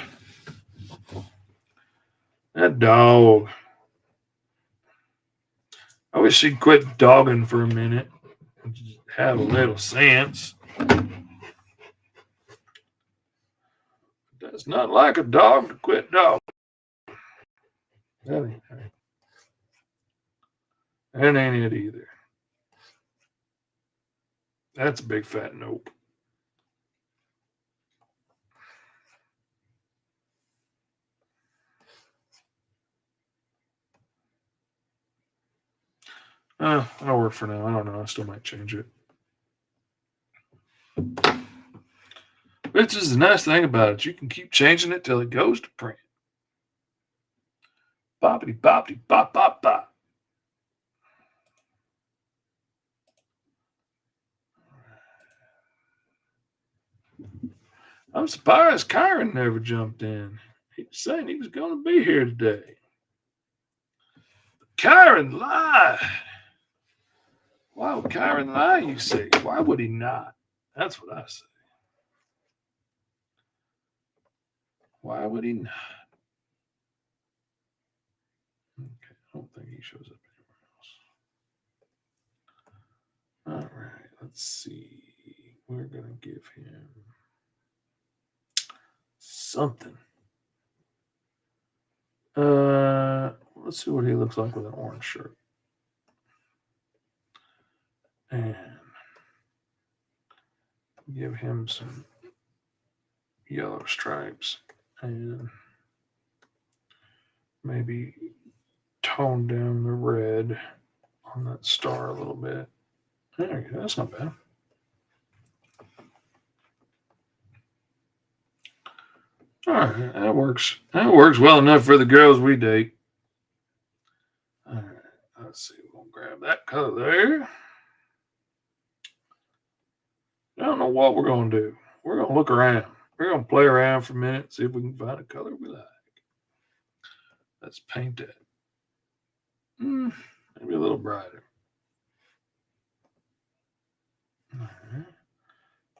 That dog. I wish she'd quit dogging for a minute and just have a little sense. It's not like a dog to quit dogging. That ain't it either. That's a big fat nope. That'll work for now. I don't know. I still might change it. Which is the nice thing about it. You can keep changing it till it goes to print. Boppity boppity bop bop bop. I'm surprised Kyron never jumped in. He was saying he was going to be here today. Kyron lied. Why would Kyron lie, you say? Why would he not? That's what I say. Why would he not? Okay, I don't think he shows up anywhere else. All right, let's see. We're going to give him something. Let's see what he looks like with an orange shirt. And give him some yellow stripes and maybe tone down the red on that star a little bit. There you go. That's not bad. All right, that works. That works well enough for the girls we date. All right, let's see. We'll grab that color there. I don't know what we're going to do. We're going to look around. We're going to play around for a minute, see if we can find a color we like. Let's paint that. Maybe a little brighter. All right.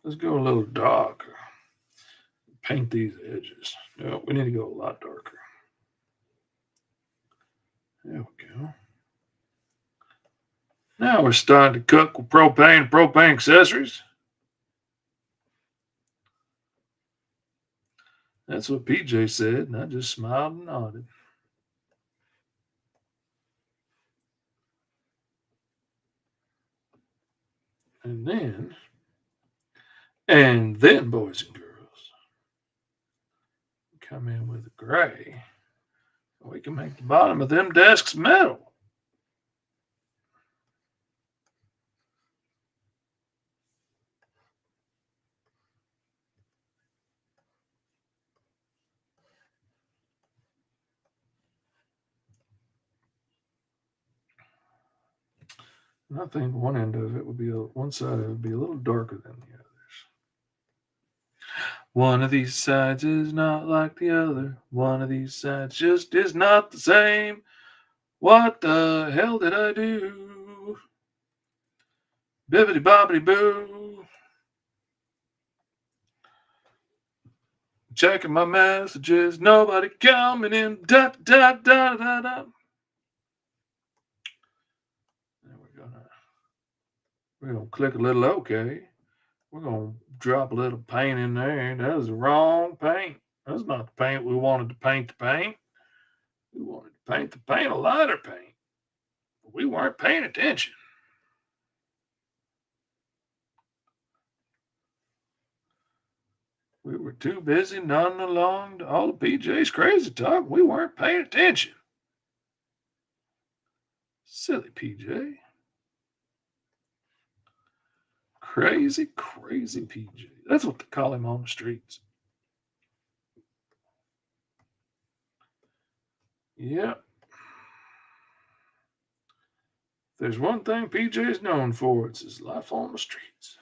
Let's go a little darker. Paint these edges. No, we need to go a lot darker. There we go. Now we're starting to cook with propane accessories. That's what PJ said, and I just smiled and nodded. And then, boys and girls, come in with a gray. We can make the bottom of them desks metal. And I think one end of it would be one side of it would be a little darker than the others. One of these sides is not like the other. One of these sides just is not the same. What the hell did I do? Bibbidi bobbidi boo. Checking my messages. Nobody coming in. Da da da da da. We're gonna click a little OK. We're gonna drop a little paint in there. That was the wrong paint. That's not the paint we wanted to paint the paint. We wanted to paint the paint a lighter paint. But we weren't paying attention. We were too busy nodding along to all of PJ's crazy talk. We weren't paying attention. Silly PJ. Crazy PJ. That's what they call him on the streets. Yep. There's one thing PJ is known for, it's his life on the streets.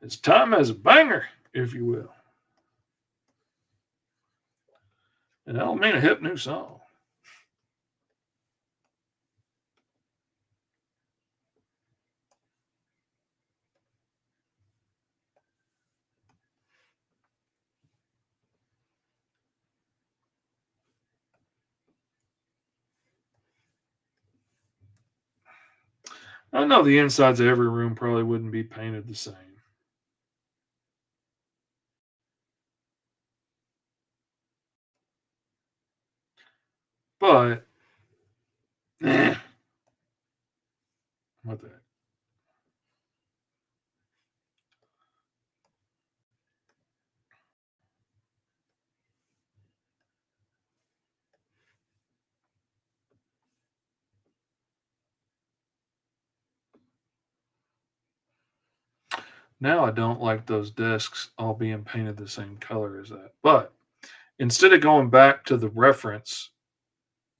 His time as a banger, if you will. And I don't mean a hip new song. I know the insides of every room probably wouldn't be painted the same. But, what the heck? Now I don't like those desks all being painted the same color as that. But instead of going back to the reference,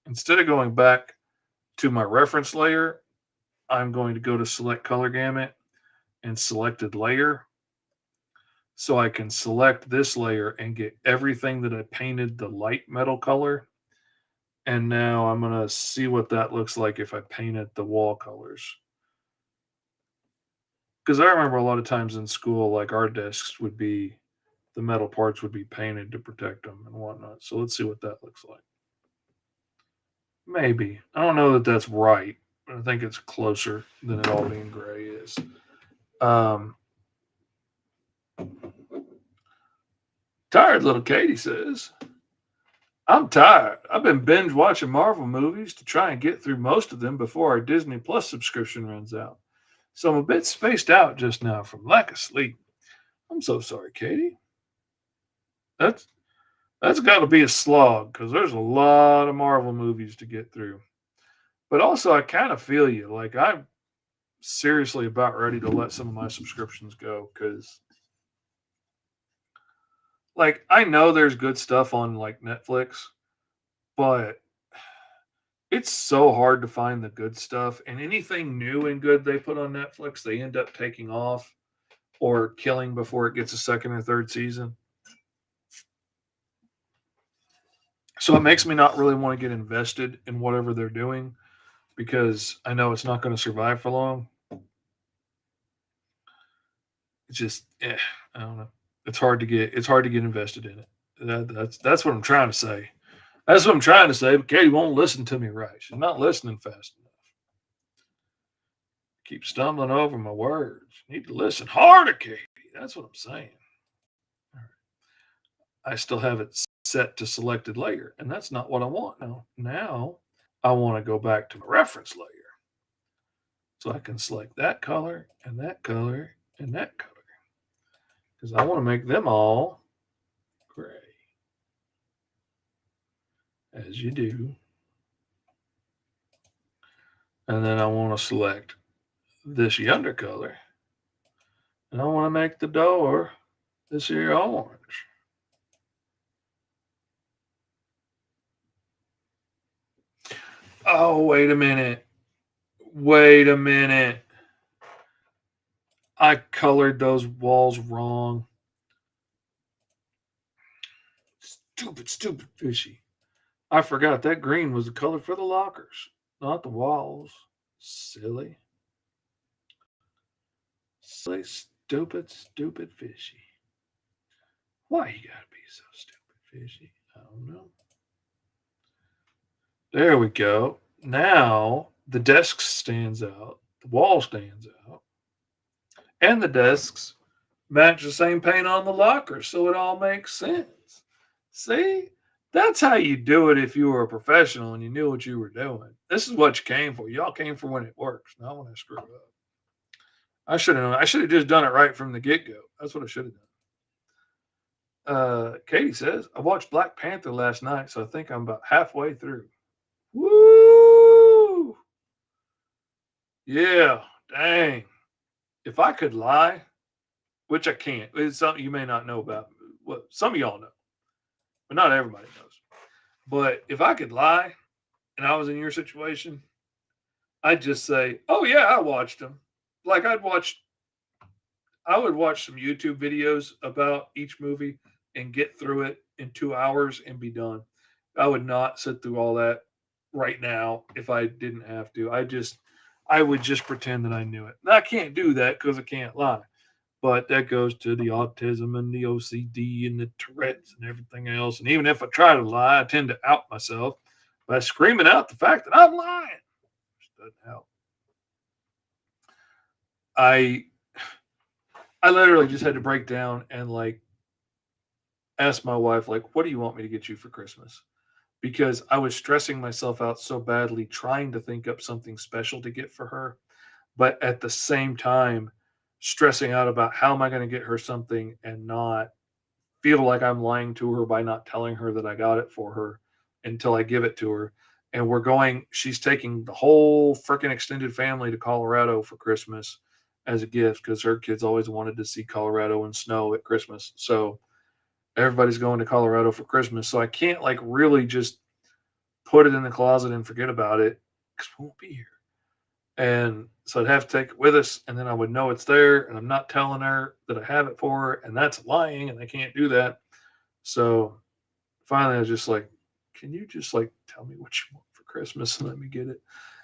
instead of going back to my reference layer, I'm going to go to select color gamut and selected layer. So I can select this layer and get everything that I painted the light metal color. And now I'm going to see what that looks like if I painted the wall colors. Because I remember a lot of times in school, like our desks would be, the metal parts would be painted to protect them and whatnot. So let's see what that looks like. Maybe. I don't know that that's right, but I think it's closer than it all being gray is. Tired little Katie says, I'm tired. I've been binge watching Marvel movies to try and get through most of them before our Disney Plus subscription runs out. So I'm a bit spaced out just now from lack of sleep. I'm so sorry, Katie. That's got to be a slog because there's a lot of Marvel movies to get through. But also, I kind of feel you. Like I'm seriously about ready to let some of my subscriptions go because, like, I know there's good stuff on like Netflix, but it's so hard to find the good stuff. And anything new and good they put on Netflix, they end up taking off or killing before it gets a second or third season. So it makes me not really want to get invested in whatever they're doing because I know it's not going to survive for long. It's just, I don't know. It's hard to get invested in it. That's what I'm trying to say. That's what I'm trying to say. But Katie won't listen to me right. She's not listening fast enough. Keep stumbling over my words. You need to listen harder, Katie. That's what I'm saying. I still have it set to selected layer, and that's not what I want now. Now I want to go back to my reference layer. So I can select that color and that color and that color. Because I want to make them all gray. As you do. And then I want to select this yonder color. And I want to make the door this here orange. Oh, wait a minute. Wait a minute. I colored those walls wrong. Stupid fishy. I forgot that green was the color for the lockers, not the walls. Silly. Silly, stupid fishy. Why you gotta be so stupid, fishy? I don't know. There we go. Now the desk stands out, the wall stands out, and the desks match the same paint on the lockers, so it all makes sense. See? That's how you do it if you were a professional and you knew what you were doing. This is what you came for. Y'all came for when it works, not when I screw up. I should have known. I should have just done it right from the get go. That's what I should have done. Katie says, I watched Black Panther last night, so I think I'm about halfway through. Woo! Yeah, dang. If I could lie, which I can't, it's something you may not know about. Well, some of y'all know, but not everybody knows. But if I could lie, and I was in your situation, I'd just say, "Oh yeah, I watched them." Like I would watch some YouTube videos about each movie and get through it in 2 hours and be done. I would not sit through all that right now if I didn't have to. I would just pretend that I knew it. And I can't do that because I can't lie. But that goes to the autism and the OCD and the Tourette's and everything else. And even if I try to lie, I tend to out myself by screaming out the fact that I'm lying. Which doesn't help. I I literally just had to break down and like ask my wife, like, what do you want me to get you for Christmas? Because I was stressing myself out so badly trying to think up something special to get for her, but at the same time stressing out about how am I going to get her something and not feel like I'm lying to her by not telling her that I got it for her until I give it to her. And she's taking the whole freaking extended family to Colorado for Christmas as a gift because her kids always wanted to see Colorado and snow at Christmas. So everybody's going to Colorado for Christmas. So I can't like really just put it in the closet and forget about it because we won't be here. And so I'd have to take it with us, and then I would know it's there, and I'm not telling her that I have it for her, and that's lying, and I can't do that. So finally, I was just like, "Can you just like tell me what you want for Christmas and let me get it?"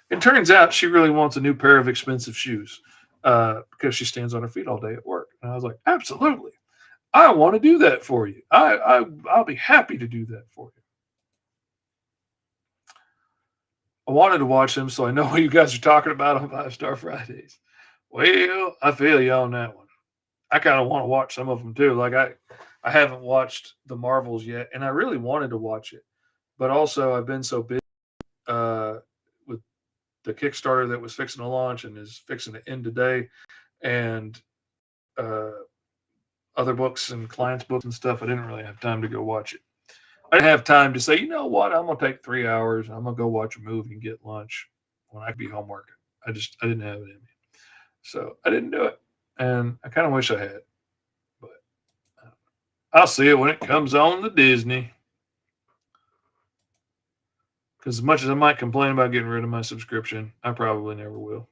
It turns out she really wants a new pair of expensive shoes because she stands on her feet all day at work. And I was like, "Absolutely, I want to do that for you. I'll be happy to do that for you." I wanted to watch them, so I know what you guys are talking about on Five Star Fridays. Well, I feel you on that one. I kind of want to watch some of them too. I haven't watched the Marvels yet, and I really wanted to watch it, but also I've been so busy uh, with the Kickstarter that was fixing to launch and is fixing to end today, and uh, other books and clients' books and stuff. I didn't really have time to go watch it. I didn't have time to say, you know what, I'm gonna take 3 hours. I'm gonna go watch a movie and get lunch when I could be home working. I didn't have it in me, so I didn't do it, and I kind of wish I had. But I'll see it when it comes on to Disney. Because as much as I might complain about getting rid of my subscription, I probably never will.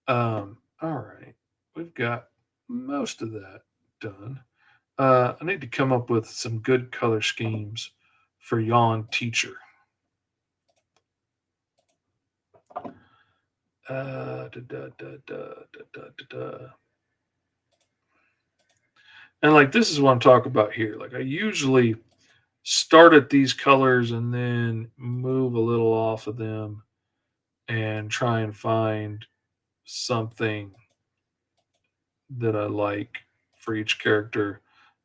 All right, we've got most of that done. I need to come up with some good color schemes for Yawn Teacher. Da, da, da, da, da, da, da. And like this is what I'm talking about here. Like I usually start at these colors and then move a little off of them and try and find something that I like for each character.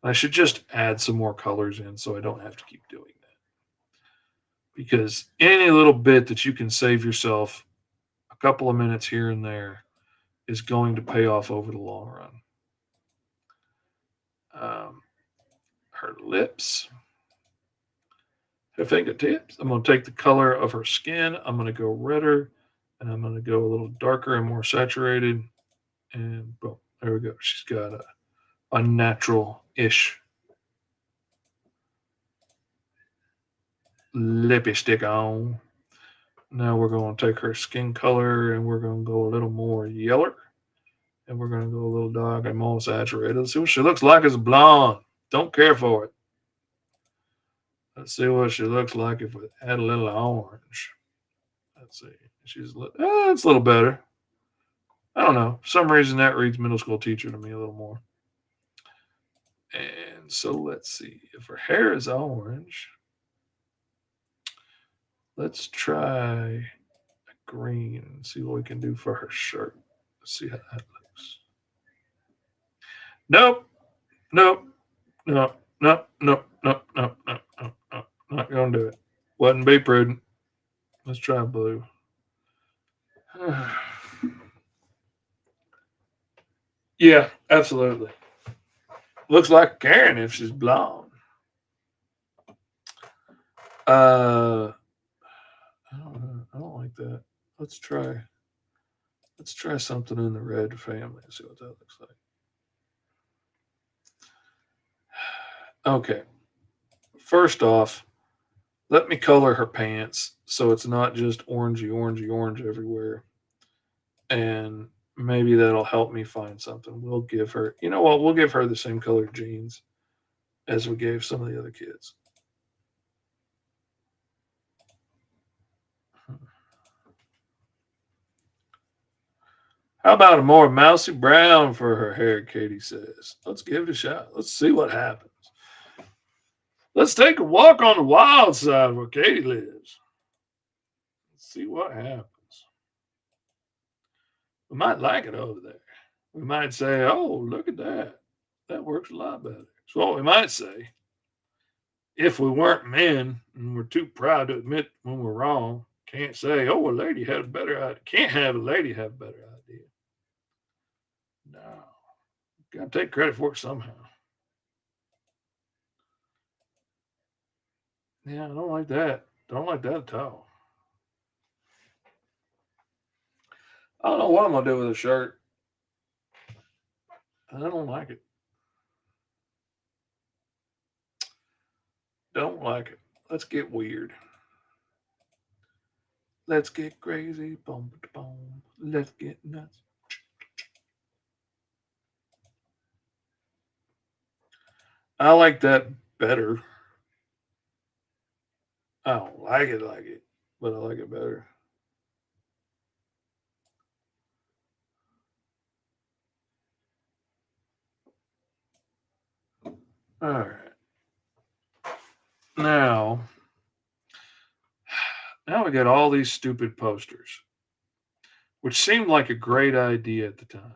I should just add some more colors in so I don't have to keep doing that. Because any little bit that you can save yourself a couple of minutes here and there is going to pay off over the long run. Her lips, her fingertips. I'm going to take the color of her skin. I'm going to go redder and I'm going to go a little darker and more saturated. And boom, there we go. She's got a natural ish lipstick on. Now we're going to take her skin color and we're going to go a little more yeller. And we're going to go a little dark and more saturated. Let's see what she looks like as a blonde. Don't care for it. Let's see what she looks like if we add a little orange. Let's see. It's a little better. I don't know. For some reason that reads middle school teacher to me a little more. And so let's see. If her hair is orange, let's try green and see what we can do for her shirt. Let's see how that looks. Nope. Nope. Nope. Nope. Nope. Nope. Nope. Nope. Nope. Nope. Not gonna do it. Wouldn't be prudent. Let's try blue. Yeah, absolutely. Looks like Karen if she's blonde. I don't like that. Let's try. Let's try something in the red family and see what that looks like. Okay. First off, let me color her pants so it's not just orange everywhere. And maybe that'll help me find something. We'll give her, you know what? We'll give her the same colored jeans as we gave some of the other kids. How about a more mousy brown for her hair? Katie says. Let's give it a shot. Let's see what happens. Let's take a walk on the wild side where Katie lives. Let's see what happens. We might like it over there. We might say, oh, look at that. That works a lot better. That's what we might say. If we weren't men and we're too proud to admit when we're wrong, can't say, oh, a lady had a better idea. Can't have a lady have a better idea. No. Got to take credit for it somehow. Yeah, I don't like that. Don't like that at all. I don't know what I'm going to do with a shirt. I don't like it. Don't like it. Let's get weird. Let's get crazy. Boom, boom. Let's get nuts. I like that better. I don't like it, but I like it better. All right. Now, now we got all these stupid posters, which seemed like a great idea at the time.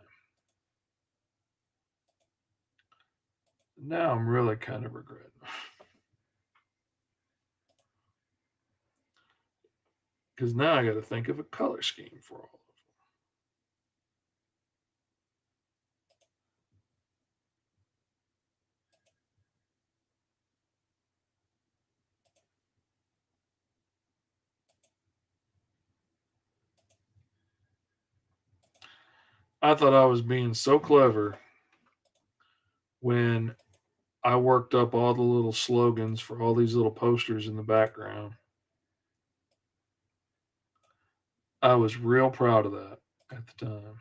Now I'm really kind of regretting. Because now I got to think of a color scheme for all of them. I thought I was being so clever when I worked up all the little slogans for all these little posters in the background. I was real proud of that at the time.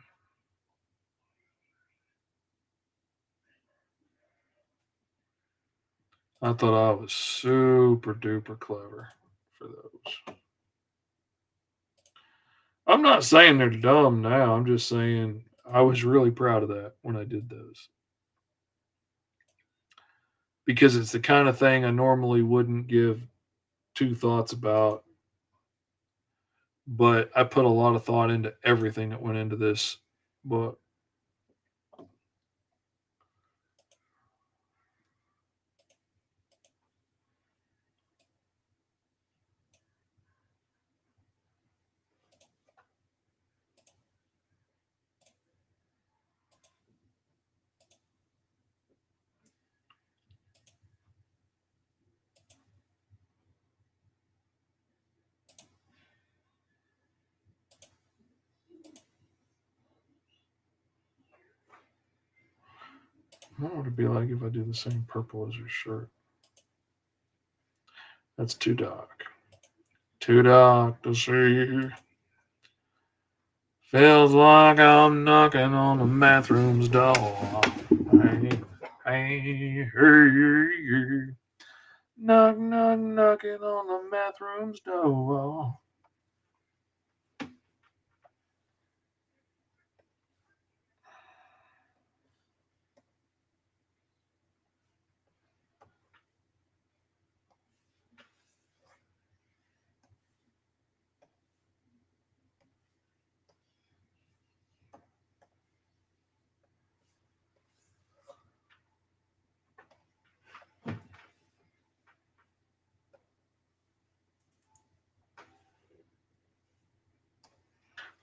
I thought I was super duper clever for those. I'm not saying they're dumb now. I'm just saying I was really proud of that when I did those because it's the kind of thing I normally wouldn't give two thoughts about. But I put a lot of thought into everything that went into this book. What would it be like if I do the same purple as her shirt? That's too dark. Too dark to see. Feels like I'm knocking on the bathroom's door. Hey, hey, hey. Knock, knock, knocking on the bathroom's door.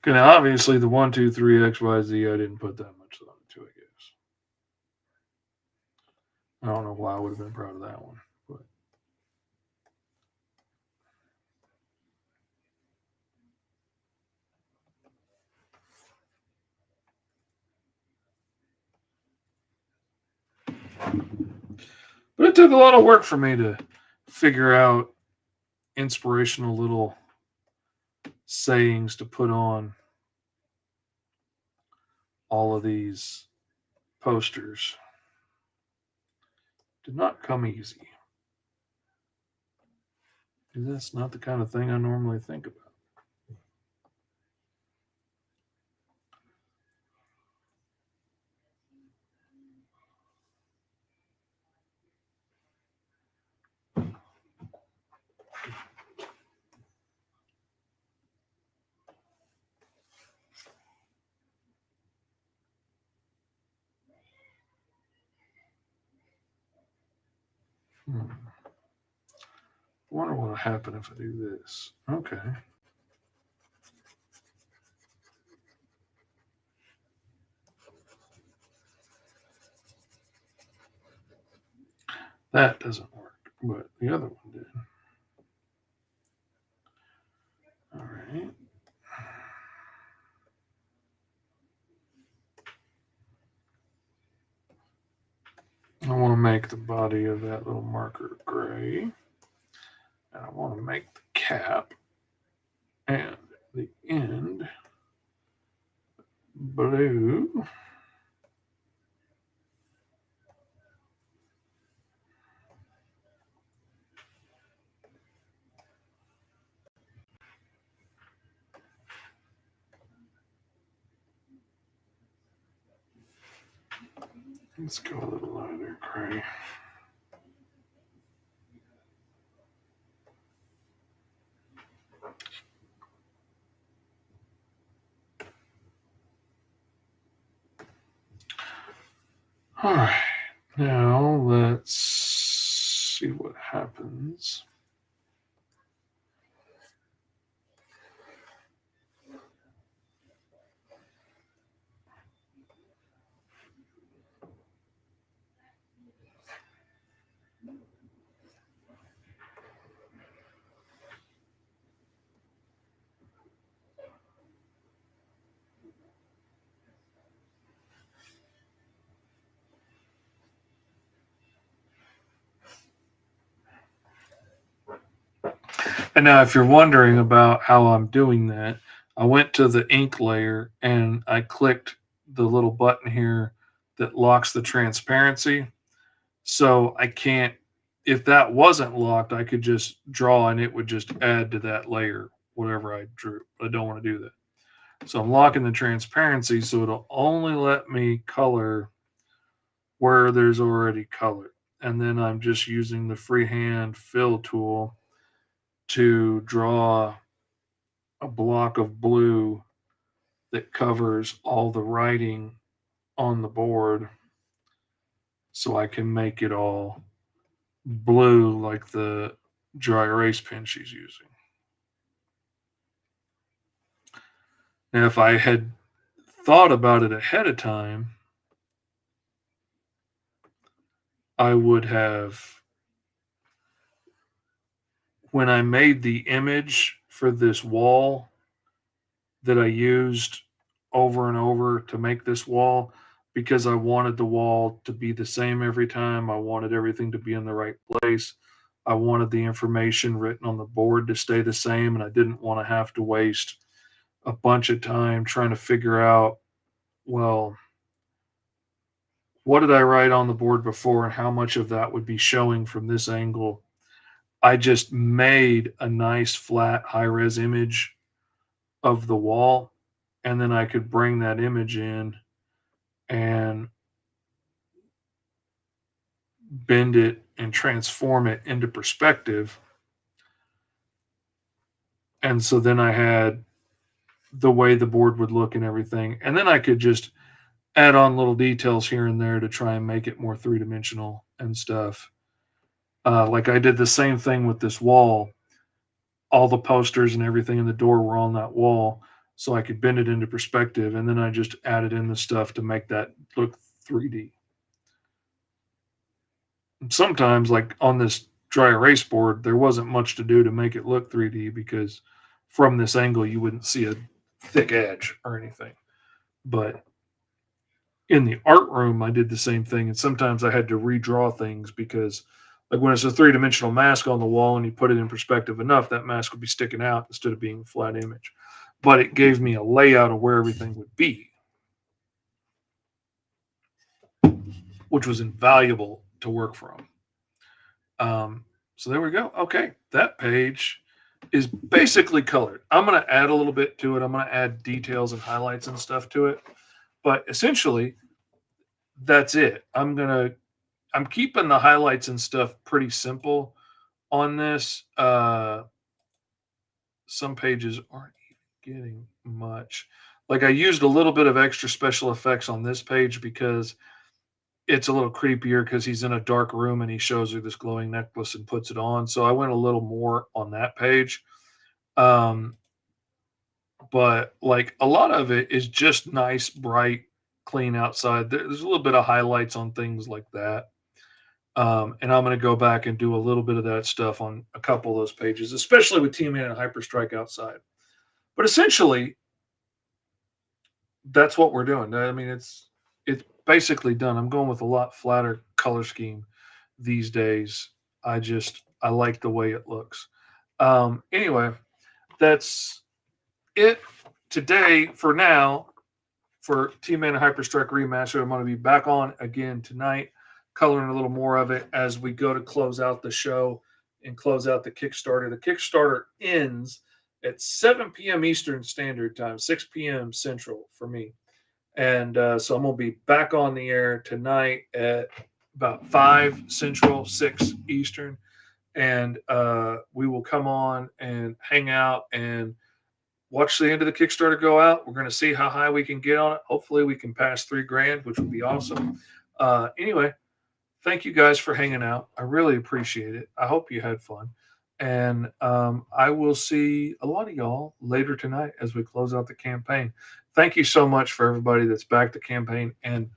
Okay, now obviously the 1, 2, 3 XYZ I didn't put that much thought into, I guess. I don't know why I would have been proud of that one. But it took a lot of work for me to figure out inspirational little sayings to put on all of these posters. Did not come easy. That's not the kind of thing I normally think about. I wonder what will happen if I do this. Okay. That doesn't work, but the other one did. All right. I want to make the body of that little marker gray. And I want to make the cap and the end blue. Let's go a little lighter gray. All right, now let's see what happens. And now, if you're wondering about how I'm doing that, I went to the ink layer and I clicked the little button here that locks the transparency. So I can't, if that wasn't locked, I could just draw and it would just add to that layer, whatever I drew. But I don't want to do that. So I'm locking the transparency so it'll only let me color where there's already color. And then I'm just using the freehand fill tool to draw a block of blue that covers all the writing on the board so I can make it all blue like the dry erase pen she's using. Now, if I had thought about it ahead of time, I would have, when I made the image for this wall that I used over and over to make this wall, because I wanted the wall to be the same every time. I wanted everything to be in the right place. I wanted the information written on the board to stay the same, and I didn't want to have to waste a bunch of time trying to figure out, well, what did I write on the board before and how much of that would be showing from this angle. I just made a nice flat high res image of the wall, and then I could bring that image in and bend it and transform it into perspective. And so then I had the way the board would look and everything. And then I could just add on little details here and there to try and make it more three-dimensional and stuff. Like I did the same thing with this wall. All the posters and everything in the door were on that wall, so I could bend it into perspective. And then I just added in the stuff to make that look 3D. Sometimes, like on this dry erase board, there wasn't much to do to make it look 3D because from this angle you wouldn't see a thick edge or anything. But in the art room, I did the same thing, and sometimes I had to redraw things because, Like when it's a three-dimensional mask on the wall and you put it in perspective enough, that mask would be sticking out instead of being a flat image. But it gave me a layout of where everything would be, which was invaluable to work from. So there we go. Okay, that page is basically colored. I'm going to add a little bit to it. I'm going to add details and highlights and stuff to it. But essentially, that's it. I'm keeping the highlights and stuff pretty simple on this. Some pages aren't even getting much. Like I used a little bit of extra special effects on this page because it's a little creepier because he's in a dark room and he shows her this glowing necklace and puts it on. So I went a little more on that page. But like a lot of it is just nice, bright, clean outside. There's a little bit of highlights on things like that. And I'm going to go back and do a little bit of that stuff on a couple of those pages, especially with T-Man and Hyperstrike outside. But essentially, that's what we're doing. I mean, it's basically done. I'm going with a lot flatter color scheme these days. I like the way it looks. Anyway, that's it today for now for T-Man and Hyperstrike Remastered. I'm going to be back on again tonight, coloring a little more of it as we go to close out the show and close out the Kickstarter. The Kickstarter ends at 7 p.m. Eastern Standard Time, 6 p.m. Central for me. And so I'm going to be back on the air tonight at about 5 Central, 6 Eastern. And we will come on and hang out and watch the end of the Kickstarter go out. We're going to see how high we can get on it. Hopefully we can pass $3,000, which would be awesome. Anyway, thank you guys for hanging out. I really appreciate it. I hope you had fun. And I will see a lot of y'all later tonight as we close out the campaign. Thank you so much for everybody that's backed the campaign. And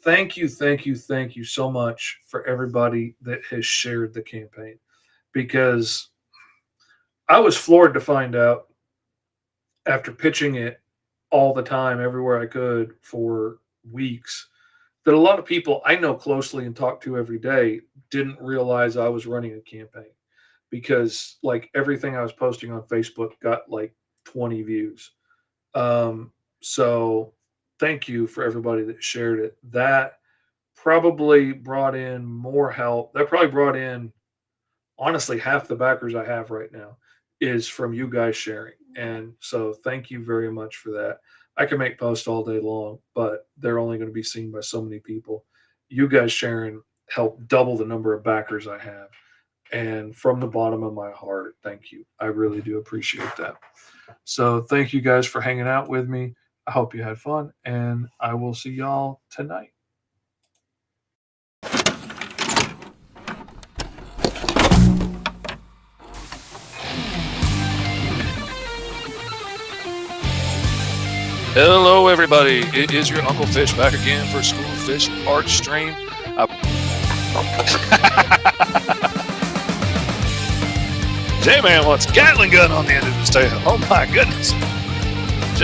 thank you so much for everybody that has shared the campaign. Because I was floored to find out after pitching it all the time, everywhere I could for weeks, that a lot of people I know closely and talk to every day didn't realize I was running a campaign. Because like everything I was posting on Facebook got like 20 views. So thank you for everybody that shared it. That probably brought in more help. That probably brought in, honestly, half the backers I have right now is from you guys sharing. And so thank you very much for that. I can make posts all day long, but they're only going to be seen by so many people. You guys sharing helped double the number of backers I have. And from the bottom of my heart, thank you. I really do appreciate that. So thank you guys for hanging out with me. I hope you had fun, and I will see y'all tonight. Hello, everybody. It is your Uncle Fish back again for School Fish Art Stream. J-Man wants Gatling gun on the end of his tail. Oh my goodness.